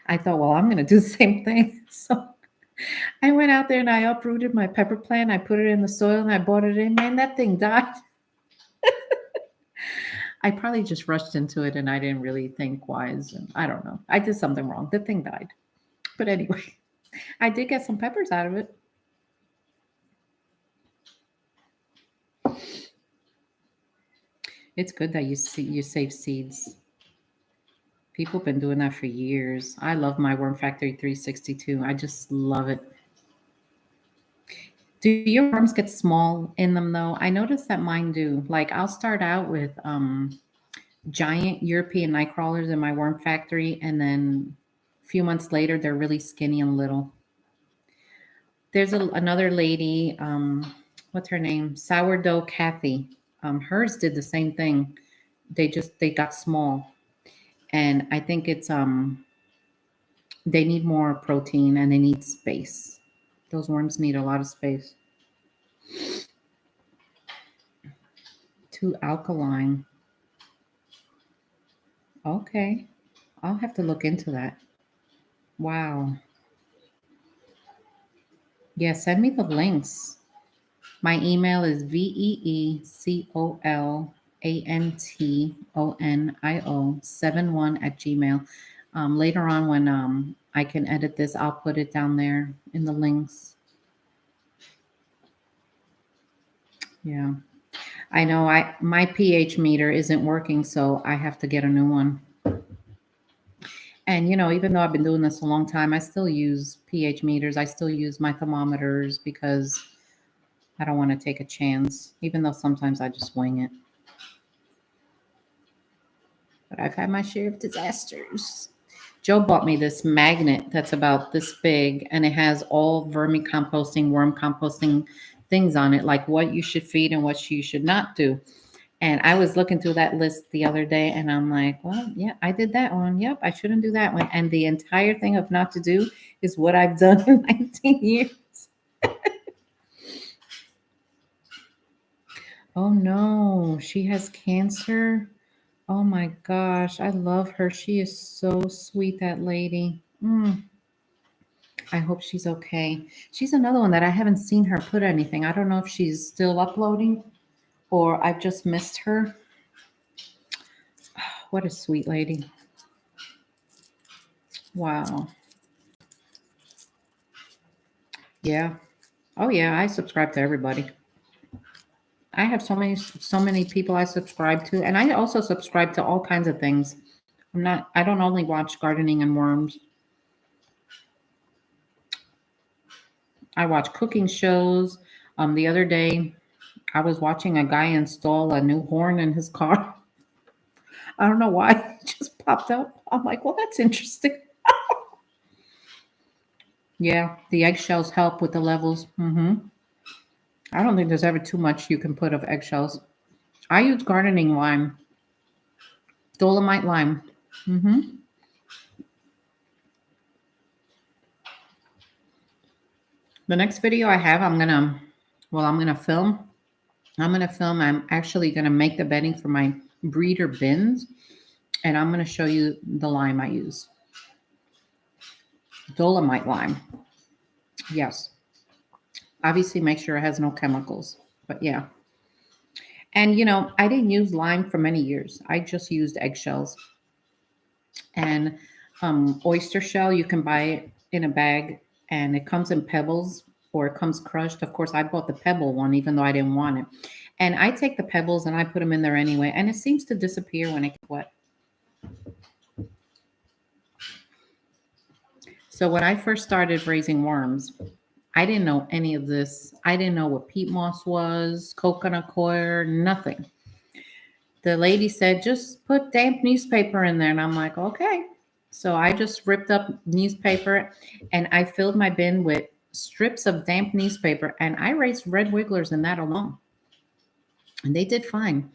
I thought, well, I'm going to do the same thing. So I went out there and I uprooted my pepper plant. I put it in the soil and I brought it in. Man, that thing died. I probably just rushed into it and I didn't really think wise. And I don't know. I did something wrong. The thing died. But anyway, I did get some peppers out of it. It's good that you save seeds. People have been doing that for years. I love my Worm Factory 362. I just love it. Do your worms get small in them though? I noticed that mine do. Like I'll start out with giant European Nightcrawlers in my Worm Factory, and then a few months later they're really skinny and little. There's another lady, what's her name? Sourdough Kathy. Hers did the same thing. They got small, and I think it's they need more protein and they need space. Those worms need a lot of space. Too alkaline. Okay, I'll have to look into that. Wow. Yeah, send me the links. My email is VeeColantonio 71 Later on, when I can edit this, I'll put it down there in the links. Yeah, I know. My pH meter isn't working, so I have to get a new one. And even though I've been doing this a long time, I still use pH meters. I still use my thermometers because I don't want to take a chance, even though sometimes I just wing it. But I've had my share of disasters. Joe bought me this magnet that's about this big, and it has all vermicomposting, worm composting things on it, like what you should feed and what you should not do. And I was looking through that list the other day, and I'm like, well, yeah, I did that one. Yep, I shouldn't do that one. And the entire thing of not to do is what I've done in 19 years. Oh no, she has cancer. Oh my gosh, I love her. She is so sweet, that lady. I hope she's okay. She's another one that I haven't seen her put anything. I don't know if she's still uploading or I've just missed her. What a sweet lady. Wow. Yeah. Oh, yeah. I subscribe to everybody. I have so many people I subscribe to, and I also subscribe to all kinds of things. I don't only watch gardening and worms. I watch cooking shows. The other day I was watching a guy install a new horn in his car. I don't know why it just popped up. I'm like, well, that's interesting. Yeah, the eggshells help with the levels. I don't think there's ever too much you can put of eggshells. I use gardening lime, dolomite lime. hmm The next video I have, I'm gonna film. I'm gonna film. I'm actually gonna make the bedding for my breeder bins, and I'm gonna show you the lime I use, dolomite lime. Yes, obviously make sure it has no chemicals. But yeah, and I didn't use lime for many years. I just used eggshells and oyster shell. You can buy it in a bag, and it comes in pebbles or it comes crushed. Of course, I bought the pebble one, even though I didn't want it. And I take the pebbles and I put them in there anyway, and it seems to disappear when it gets wet. So when I first started raising worms, I didn't know any of this. I didn't know what peat moss was, coconut coir, nothing. The lady said, just put damp newspaper in there. And I'm like, okay. So I just ripped up newspaper and I filled my bin with strips of damp newspaper, and I raised red wigglers in that alone. And they did fine.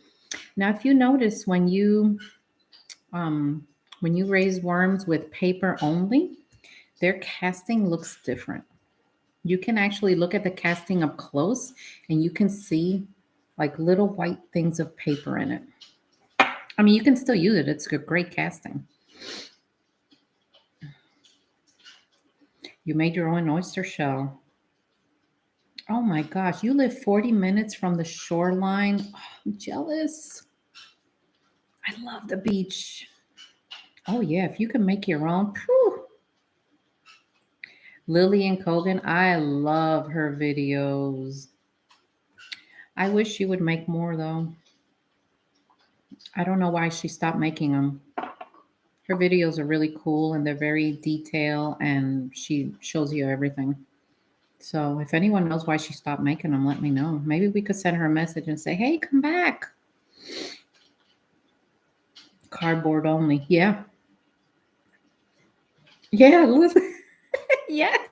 Now, if you notice when you raise worms with paper only, their casting looks different. You can actually look at the casting up close and you can see like little white things of paper in it. I mean, you can still use it. It's a great casting. You made your own oyster shell. Oh my gosh, you live 40 minutes from the shoreline. Oh, I'm jealous. I love the beach. Oh yeah, if you can make your own. Whew. Lillian Cogan, I love her videos. I wish she would make more though. I don't know why she stopped making them. Her videos are really cool and they're very detailed and she shows you everything. So if anyone knows why she stopped making them, let me know. Maybe we could send her a message and say, hey, come back. Cardboard only. Yeah. Yeah. Yes.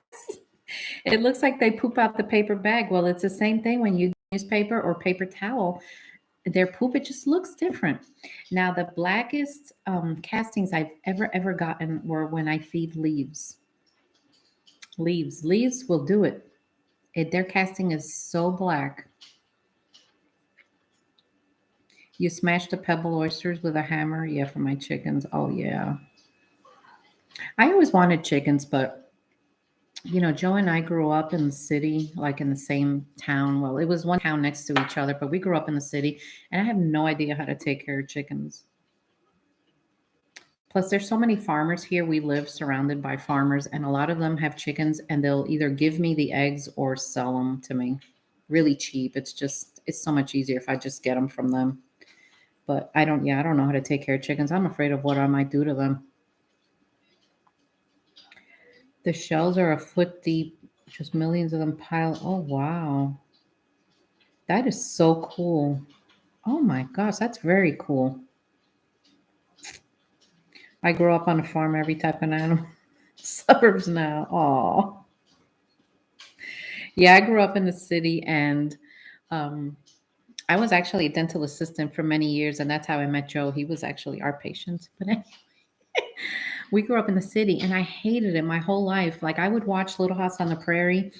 It looks like they poop out the paper bag. Well, it's the same thing when you use newspaper or paper towel. Their poop, it just looks different. Now, the blackest castings I've ever gotten were when I feed leaves. Leaves will do it. Their casting is so black. You smash the pebble oysters with a hammer. Yeah, for my chickens. Oh yeah. I always wanted chickens, but Joe and I grew up in the city, like in the same town. Well, it was one town next to each other, but we grew up in the city, and I have no idea how to take care of chickens. Plus, there's so many farmers here. We live surrounded by farmers, and a lot of them have chickens, and they'll either give me the eggs or sell them to me really cheap. It's so much easier if I just get them from them. But I don't know how to take care of chickens. I'm afraid of what I might do to them. The shells are a foot deep, just millions of them piled. Oh, wow. That is so cool. Oh my gosh, that's very cool. I grew up on a farm, every type of animal. Suburbs now. Oh. Yeah, I grew up in the city and um, I was actually a dental assistant for many years, and that's how I met Joe. He was actually our patient. But anyway, we grew up in the city and I hated it my whole life. Like I would watch Little House on the Prairie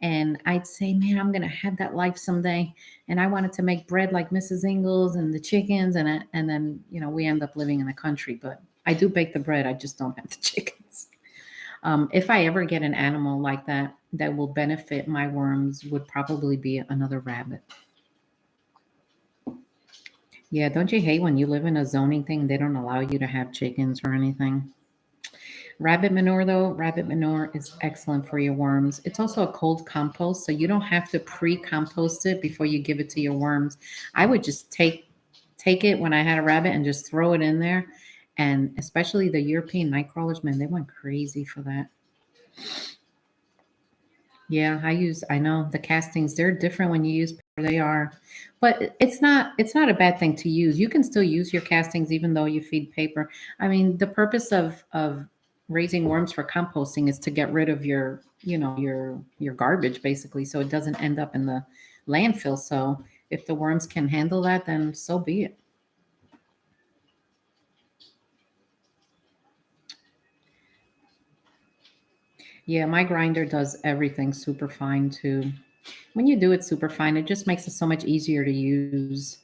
and I'd say, man, I'm going to have that life someday. And I wanted to make bread like Mrs. Ingalls and the chickens. And then, we end up living in the country, but I do bake the bread. I just don't have the chickens. If I ever get an animal like that, that will benefit my worms would probably be another rabbit. Yeah, don't you hate when you live in a zoning thing, they don't allow you to have chickens or anything? Rabbit manure, though, rabbit manure is excellent for your worms. It's also a cold compost, so you don't have to pre-compost it before you give it to your worms. I would just take it when I had a rabbit and just throw it in there. And especially the European nightcrawlers, man, they went crazy for that. Yeah, I know the castings, they're different when you use paper, they are. But it's not a bad thing to use. You can still use your castings even though you feed paper. I mean, the purpose of raising worms for composting is to get rid of your garbage basically so it doesn't end up in the landfill. So if the worms can handle that, then so be it. Yeah, my grinder does everything super fine too. When you do it super fine, it just makes it so much easier to use.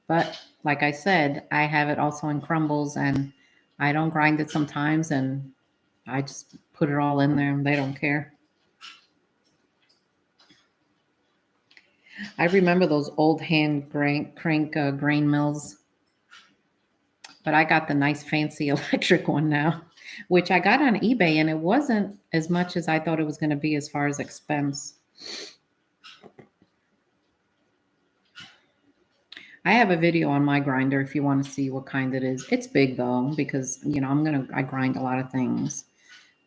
But like I said, I have it also in crumbles and I don't grind it sometimes and I just put it all in there and they don't care. I remember those old hand crank grain mills, but I got the nice fancy electric one now, which I got on eBay and it wasn't as much as I thought it was going to be as far as expense. I have a video on my grinder if you want to see what kind it is. It's big though, because I grind a lot of things.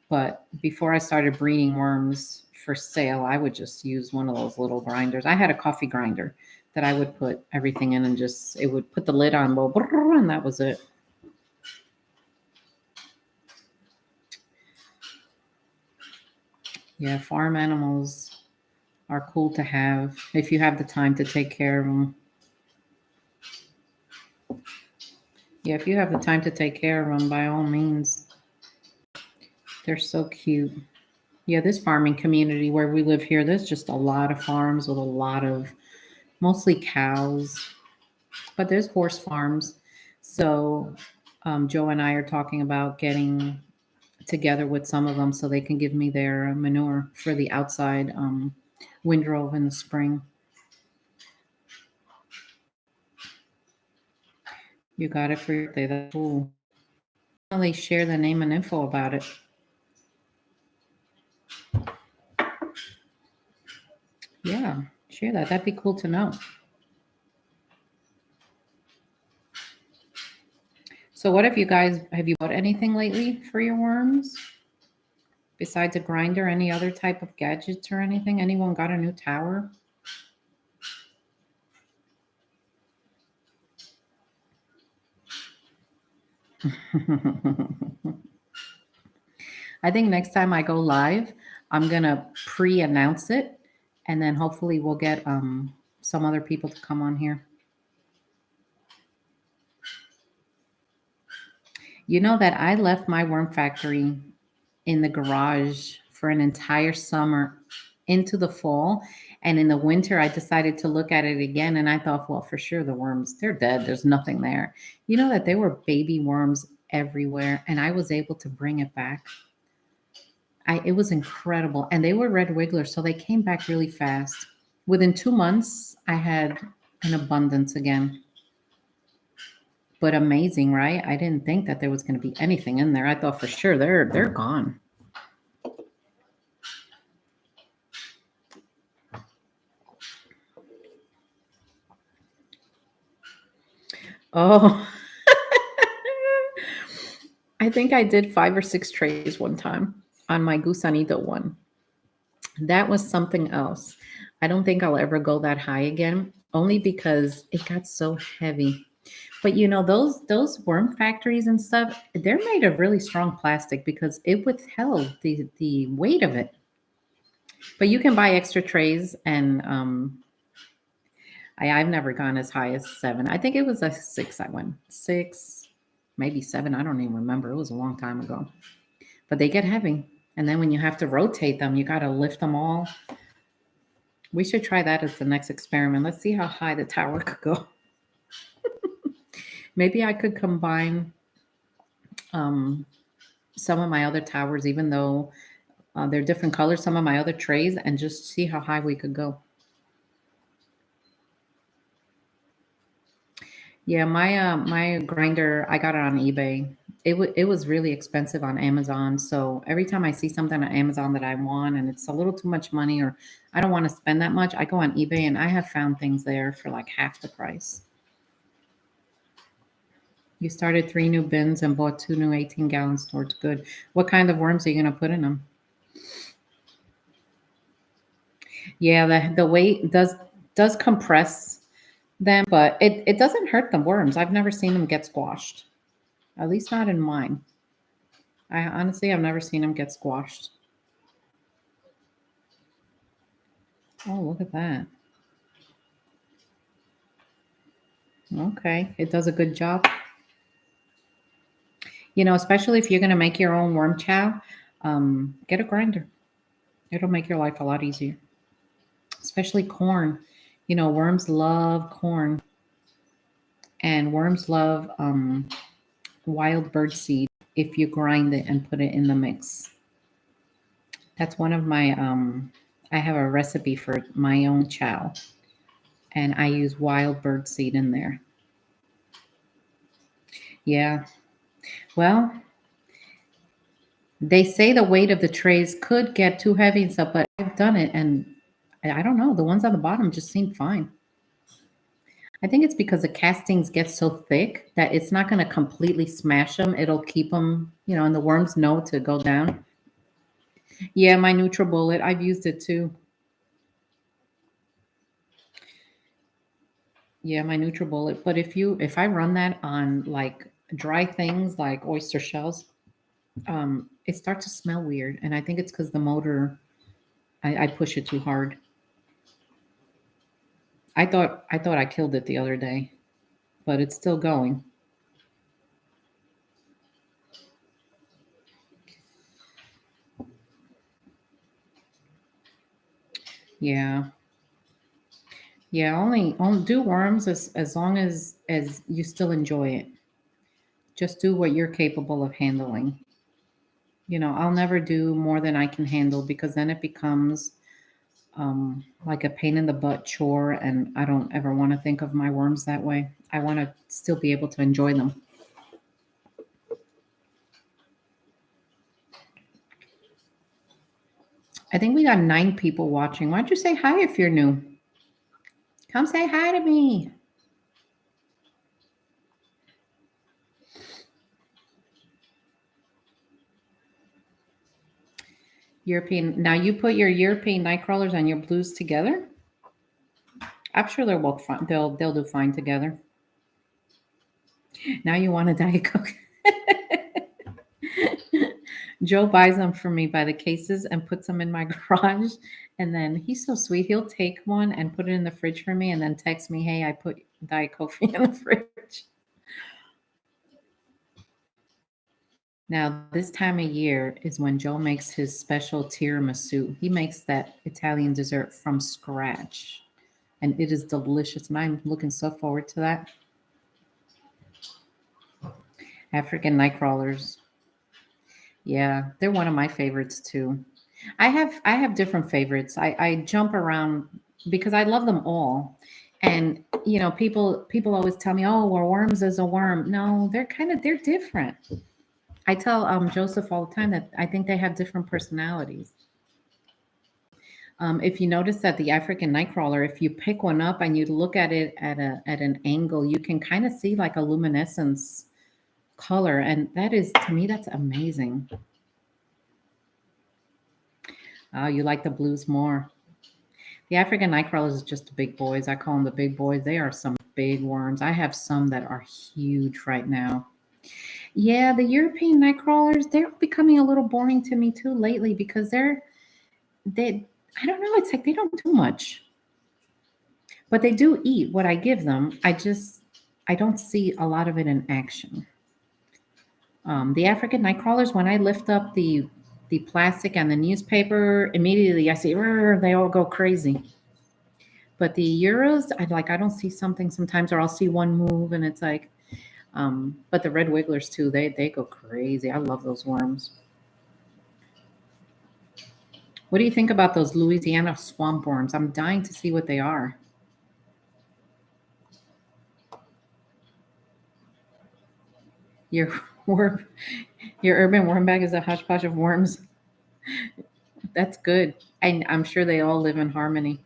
But before I started breeding worms for sale, I would just use one of those little grinders. I had a coffee grinder that I would put everything in and just it would put the lid on low and that was it. Yeah, farm animals are cool to have if you have the time to take care of them. Yeah, if you have the time to take care of them, by all means. They're so cute. Yeah, this farming community where we live here, there's just a lot of farms with a lot of mostly cows, but there's horse farms. So Joe and I are talking about getting together with some of them so they can give me their manure for the outside windrow in the spring. You got it for your birthday. That's cool. They share the name and info about it. Yeah, share that. That'd be cool to know. So, what have you bought anything lately for your worms? Besides a grinder, any other type of gadgets or anything? Anyone got a new tower? I think next time I go live, I'm gonna pre-announce it, and then hopefully we'll get some other people to come on here. You know that I left my worm factory in the garage for an entire summer into the fall. And in the winter, I decided to look at it again. And I thought, well, for sure, the worms, they're dead. There's nothing there. You know that there were baby worms everywhere. And I was able to bring it back. It was incredible. And they were red wigglers. So they came back really fast. Within 2 months, I had an abundance again. But amazing, right? I didn't think that there was going to be anything in there. I thought for sure they're gone. Oh, I think I did 5 or 6 trays one time on my gusanito one. That was something else. I don't think I'll ever go that high again, only because it got so heavy. But those worm factories and stuff, they're made of really strong plastic because it withheld the weight of it. But you can buy extra trays, and I've never gone as high as 7. I think it was a 6. I went 6, maybe 7. I don't even remember. It was a long time ago. But they get heavy. And then when you have to rotate them, you got to lift them all. We should try that as the next experiment. Let's see how high the tower could go. Maybe I could combine um, some of my other towers, even though they're different colors, some of my other trays, and just see how high we could go. Yeah, my grinder, I got it on eBay. it was really expensive on Amazon. So every time I see something on Amazon that I want and it's a little too much money or I don't want to spend that much, I go on eBay and I have found things there for like half the price. You started 3 new bins and bought 2 new 18-gallon storage. Good. What kind of worms are you going to put in them? Yeah, the weight does compress them, but it doesn't hurt the worms. I've never seen them get squashed. At least not in mine. I honestly I've never seen them get squashed. Oh, look at that. Okay, it does a good job. You know, especially if you're going to make your own worm chow, get a grinder. It'll make your life a lot easier. Especially corn. You know, worms love corn, and worms love wild bird seed if you grind it and put it in the mix. That's one of my I have a recipe for my own chow, and I use wild bird seed in there. Yeah. Well, they say the weight of the trays could get too heavy and stuff, but I've done it and I don't know. The ones on the bottom just seem fine. I think it's because the castings get so thick that it's not going to completely smash them. It'll keep them, you know, and the worms know to go down. Yeah, my NutriBullet, I've used it too. Yeah, my NutriBullet. But if I run that on like dry things like oyster shells, it starts to smell weird, and I think it's because the motor I push it too hard. I thought I killed it the other day, but it's still going. Yeah. Yeah, only do worms as long as you still enjoy it. Just do what you're capable of handling. You know, I'll never do more than I can handle because then it becomes like a pain in the butt chore, and I don't ever want to think of my worms that way. I want to still be able to enjoy them. I think we got 9 people watching. Why don't you say hi if you're new? Come say hi to me. European. Now you put your European Nightcrawlers and your blues together. I'm sure they'll work fine. They'll do fine together. Now you want a Diet Coke. Joe buys them for me by the cases and puts them in my garage. And then he's so sweet. He'll take one and put it in the fridge for me and then text me, hey, I put Diet Coke in the fridge. Now, this time of year is when Joe makes his special tiramisu. He makes that Italian dessert from scratch. And it is delicious. And I'm looking so forward to that. African Nightcrawlers. Yeah, they're one of my favorites too. I have different favorites. I jump around because I love them all. And you know, people always tell me, "Oh, well, worms is a worm." No, they're different. I tell Joseph all the time that I think they have different personalities. If you notice that the African nightcrawler, if you pick one up and you look at it at an angle, you can kind of see like a luminescence color, and that is to me that's amazing. Oh, you like the blues more. The African nightcrawlers is just the big boys. I call them the big boys. They are some big worms. I have some that are huge right now. Yeah, the European nightcrawlers, they're becoming a little boring to me too lately because they I don't know, it's like they don't do much. But they do eat what I give them. I don't see a lot of it in action. The African nightcrawlers, when I lift up the plastic and the newspaper, immediately I see "Rrr," they all go crazy. But the Euros, I don't see something sometimes, or I'll see one move and it's like, but the red wigglers too, they go crazy. I love those worms. What do you think about those Louisiana swamp worms? I'm dying to see what they are. You're Worm, your urban worm bag is a hodgepodge of worms. That's good. And I'm sure they all live in harmony.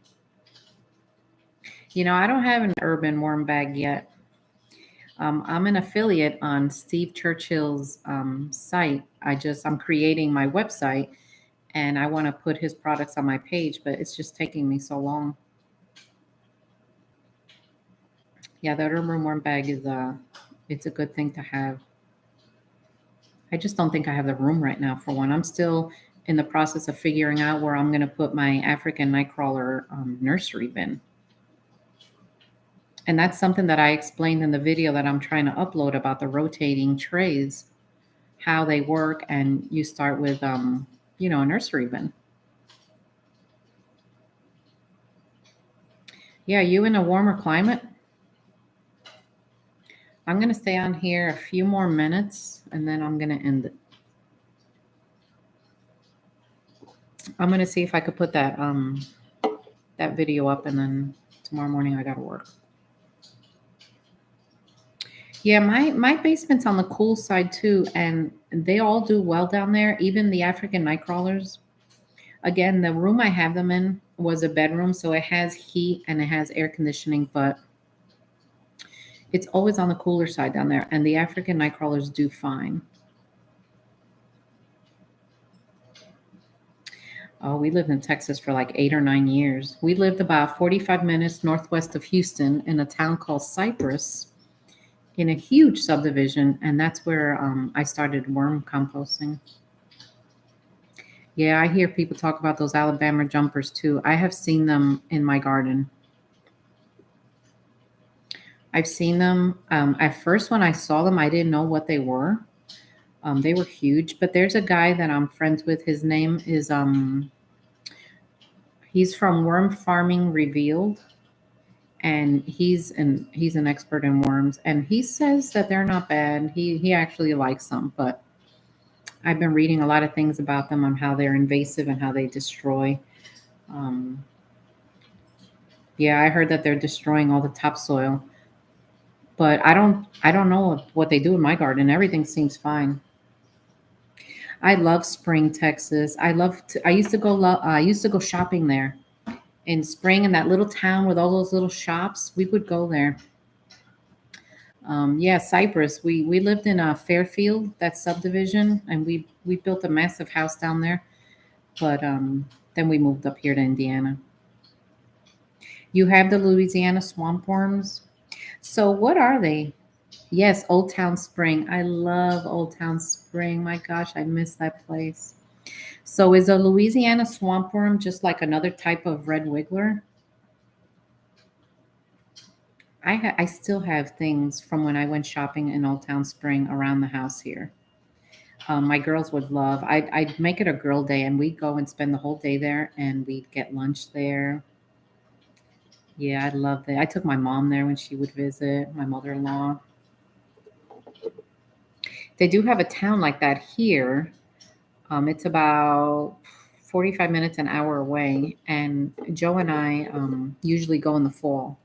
I don't have an urban worm bag yet. I'm an affiliate on Steve Churchill's site. I'm creating my website and I want to put his products on my page, but it's just taking me so long. Yeah, the urban worm bag it's a good thing to have. I just don't think I have the room right now for one. I'm still in the process of figuring out where I'm going to put my African Nightcrawler nursery bin. And that's something that I explained in the video that I'm trying to upload about the rotating trays, how they work. And you start with, a nursery bin. Yeah, you in a warmer climate? I'm going to stay on here a few more minutes and then I'm going to end it. I'm going to see if I could put that video up and then tomorrow morning I got to work. Yeah, my basement's on the cool side too, and they all do well down there, even the African Nightcrawlers. Again, the room I have them in was a bedroom, so it has heat and it has air conditioning, but it's always on the cooler side down there, and the African Nightcrawlers do fine. Oh, we lived in Texas for like 8 or 9 years. We lived about 45 minutes northwest of Houston in a town called Cypress in a huge subdivision, and that's where I started worm composting. Yeah, I hear people talk about those Alabama jumpers too. I have seen them in my garden. I've seen them. At first, when I saw them, I didn't know what they were. They were huge, but there's a guy that I'm friends with. His name is he's from Worm Farming Revealed, and he's an expert in worms, and he says that they're not bad. He actually likes them, but I've been reading a lot of things about them on how they're invasive and how they destroy. Um, yeah, I heard that they're destroying all the topsoil, but I don't know what they do in my garden. Everything seems fine. I love Spring, Texas. I used to go shopping there in Spring in that little town with all those little shops. We would go there. Yeah, Cyprus. We lived in Fairfield, that subdivision, and we built a massive house down there. But then we moved up here to Indiana. You have the Louisiana swamp worms. So what are they? Yes, Old Town Spring. I love Old Town Spring. My gosh, I miss that place. So is a Louisiana swamp worm just like another type of red wiggler? I still have things from when I went shopping in Old Town Spring around the house here. My girls would love. I'd make it a girl day, and we'd go and spend the whole day there, and we'd get lunch there. Yeah, I loved it. I took my mom there when she would visit, my mother-in-law. They do have a town like that here. It's about 45 minutes, an hour away, and Joe and I usually go in the fall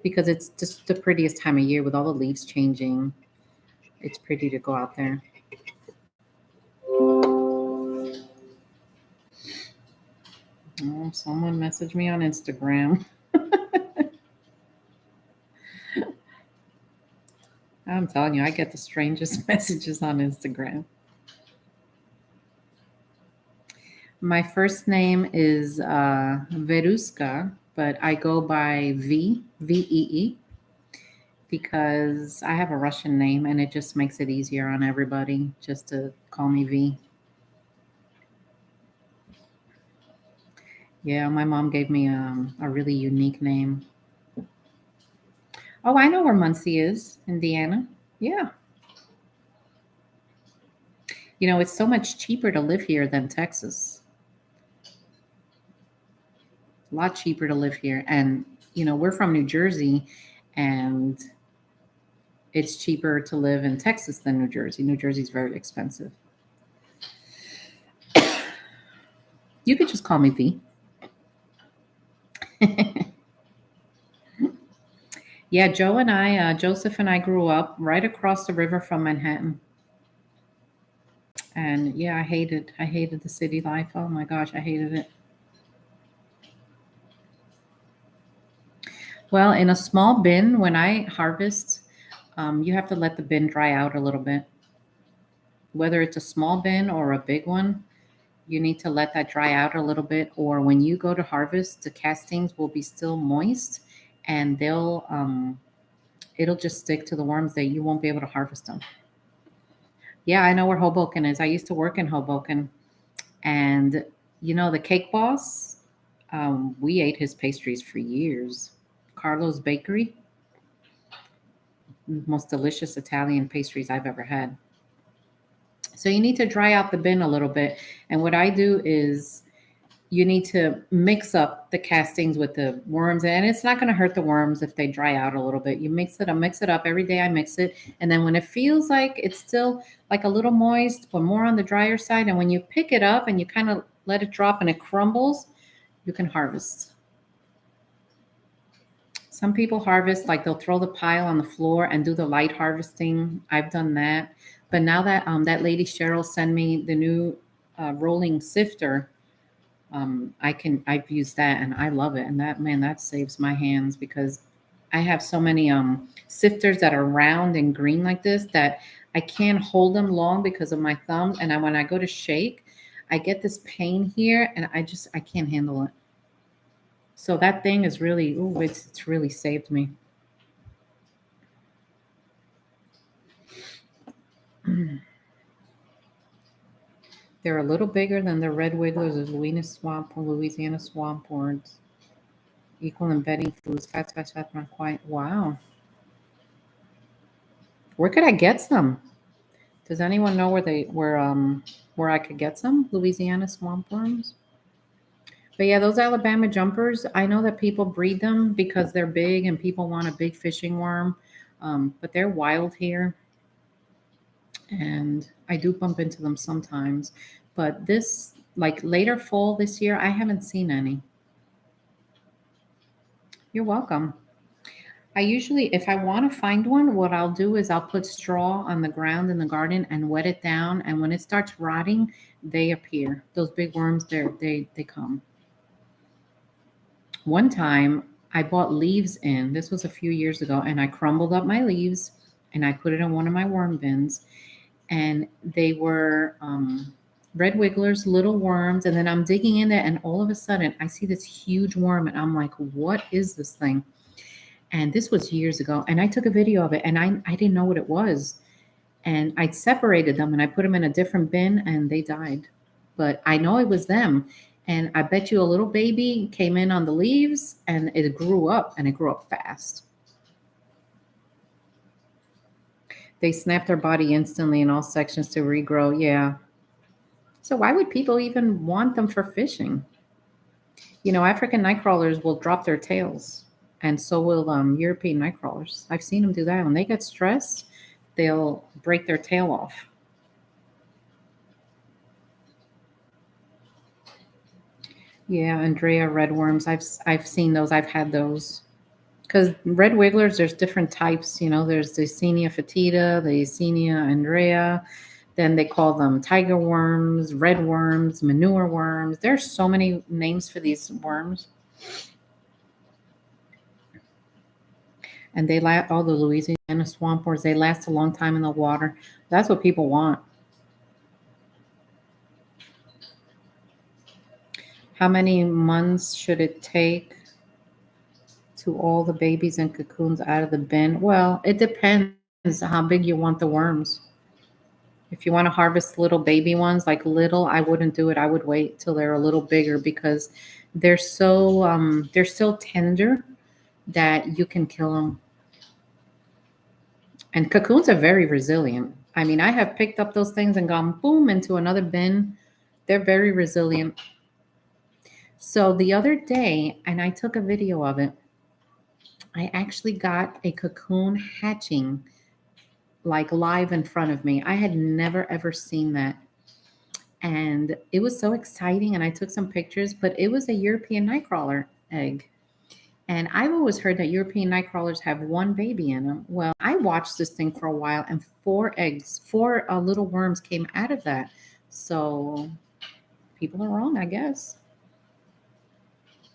because it's just the prettiest time of year with all the leaves changing. It's pretty to go out there. Oh, someone messaged me on Instagram. I'm telling you, I get the strangest messages on Instagram. My first name is Veruska, but I go by Vee, because I have a Russian name and it just makes it easier on everybody just to call me V. Yeah, my mom gave me a really unique name. Oh, I know where Muncie is, Indiana. Yeah. It's so much cheaper to live here than Texas. A lot cheaper to live here. And, we're from New Jersey, and it's cheaper to live in Texas than New Jersey. New Jersey's very expensive. You could just call me V. Yeah, Joseph and I grew up right across the river from Manhattan. And yeah, I hated the city life. Oh my gosh, I hated it. Well, in a small bin, when I harvest, you have to let the bin dry out a little bit. Whether it's a small bin or a big one, you need to let that dry out a little bit. Or when you go to harvest, the castings will be still moist, and it'll just stick to the worms that you won't be able to harvest them. Yeah, I know where Hoboken is. I used to work in Hoboken, and the cake boss. We ate his pastries for years. Carlo's Bakery, most delicious Italian pastries I've ever had. So you need to dry out the bin a little bit. And what I do is you need to mix up the castings with the worms, and it's not going to hurt the worms if they dry out a little bit. You mix it up every day. I mix it, and then when it feels like it's still like a little moist but more on the drier side, and when you pick it up and you kind of let it drop and it crumbles, you can harvest. Some people harvest like they'll throw the pile on the floor and do the light harvesting. I've done that, but now that that lady Cheryl sent me the new rolling sifter, I've used that and I love it. And that, man, that saves my hands because I have so many sifters that are round and green like this that I can't hold them long because of my thumb. And when I go to shake, I get this pain here and I can't handle it. So that thing is really, ooh, it's really saved me. They're a little bigger than the red wigglers of Louisiana swamp words. Equal in bedding foods. Fat, not quite. Wow. Where could I get some? Does anyone know where I could get some Louisiana swamp worms? But yeah, those Alabama jumpers, I know that people breed them because they're big and people want a big fishing worm. But they're wild here, and I do bump into them sometimes. But this, like later fall this year, I haven't seen any. You're welcome. I usually, if I want to find one, what I'll do is I'll put straw on the ground in the garden and wet it down. And when it starts rotting, they appear. Those big worms, they come. One time I bought leaves in, this was a few years ago, and I crumbled up my leaves and I put it in one of my worm bins. And they were red wigglers, little worms. And then I'm digging in there, and all of a sudden I see this huge worm, and I'm like, what is this thing? And this was years ago. And I took a video of it, and I didn't know what it was. And I separated them and I put them in a different bin, and they died. But I know it was them. And I bet you a little baby came in on the leaves and it grew up, and it grew up fast. They snap their body instantly in all sections to regrow. Yeah. So why would people even want them for fishing? African nightcrawlers will drop their tails, and so will European nightcrawlers. I've seen them do that. When they get stressed, they'll break their tail off. Yeah, Andrea redworms. I've seen those. I've had those. Because red wigglers, there's different types. There's the Senia fetida, the Senia Andrea. Then they call them tiger worms, red worms, manure worms. There's so many names for these worms. And they last, all the Louisiana swamp worms, they last a long time in the water. That's what people want. How many months should it take to all the babies and cocoons out of the bin? Well, it depends how big you want the worms. If you want to harvest little baby ones, like little, I wouldn't do it. I would wait till they're a little bigger because they're so tender that you can kill them. And cocoons are very resilient. I mean, I have picked up those things and gone boom into another bin. They're very resilient. So the other day, and I took a video of it, I actually got a cocoon hatching like live in front of me. I had never ever seen that. And it was so exciting. And I took some pictures, but it was a European nightcrawler egg. And I've always heard that European nightcrawlers have one baby in them. Well, I watched this thing for a while, and four little worms came out of that. So people are wrong, I guess.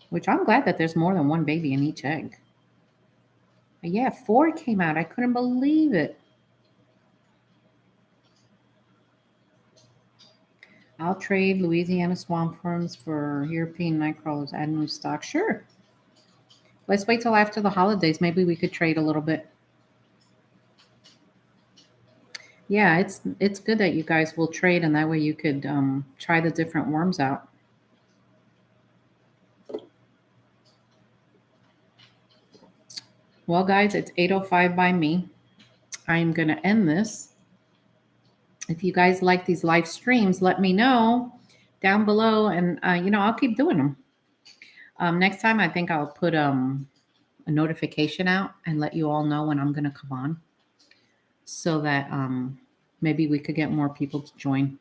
Which I'm glad that there's more than one baby in each egg. But yeah, four came out. I couldn't believe it. I'll trade Louisiana swamp worms for European nightcrawlers. Add new stock. Sure. Let's wait till after the holidays. Maybe we could trade a little bit. Yeah, it's good that you guys will trade, and that way you could try the different worms out. Well, guys, it's 8:05 by me. I'm going to end this. If you guys like these live streams, let me know down below, and I'll keep doing them. Next time, I think I'll put a notification out and let you all know when I'm going to come on, so that maybe we could get more people to join.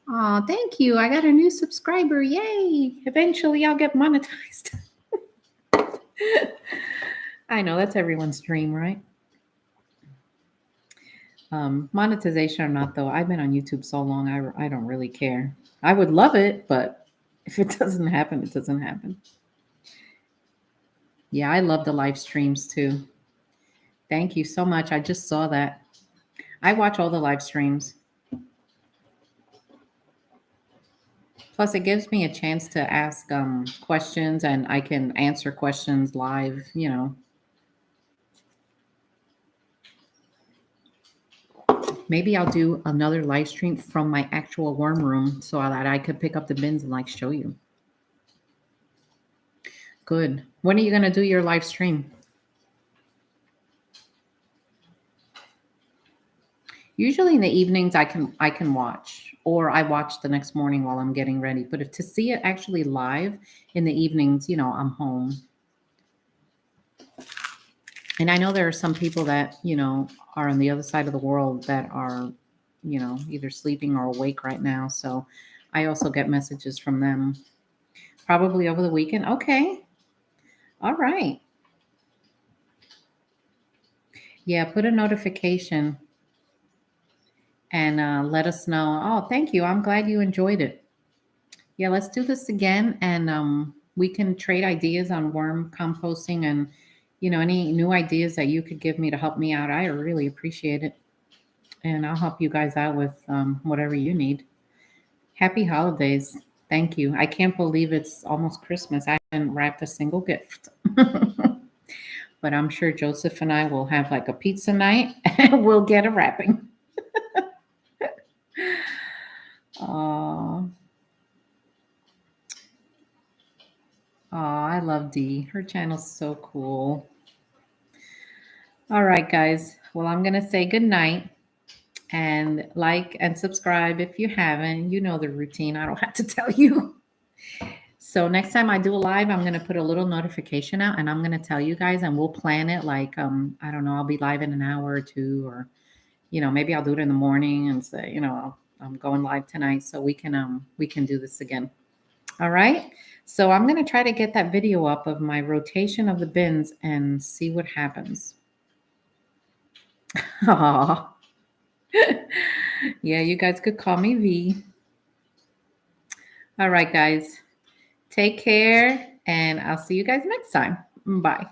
Oh, thank you. I got a new subscriber. Yay. Eventually I'll get monetized. I know that's everyone's dream, right? Monetization or not, though, I've been on YouTube so long, I don't really care. I would love it, but if it doesn't happen, it doesn't happen. Yeah, I love the live streams too. Thank you so much. I just saw that. I watch all the live streams. Plus, it gives me a chance to ask questions, and I can answer questions live, Maybe I'll do another live stream from my actual worm room so that I could pick up the bins and show you. Good. When are you going to do your live stream? Usually in the evenings I can watch, or I watch the next morning while I'm getting ready. But if to see it actually live in the evenings, I'm home. And I know there are some people that, are on the other side of the world that are, either sleeping or awake right now. So I also get messages from them. Probably over the weekend. Okay. All right. Yeah, put a notification and let us know. Oh, thank you. I'm glad you enjoyed it. Yeah, let's do this again, and we can trade ideas on worm composting and, any new ideas that you could give me to help me out. I really appreciate it. And I'll help you guys out with whatever you need. Happy holidays. Thank you. I can't believe it's almost Christmas. I haven't wrapped a single gift. But I'm sure Joseph and I will have a pizza night and we'll get a wrapping. Oh, I love Dee. Her channel's so cool. All right, guys. Well, I'm going to say good night, and like and subscribe if you haven't. You know the routine. I don't have to tell you. So next time I do a live, I'm going to put a little notification out, and I'm going to tell you guys, and we'll plan it I don't know, I'll be live in an hour or two, or, maybe I'll do it in the morning and say, I'm going live tonight, so we can do this again. All right. So I'm going to try to get that video up of my rotation of the bins and see what happens. Aw. Yeah, you guys could call me V. All right, guys. Take care, and I'll see you guys next time. Bye.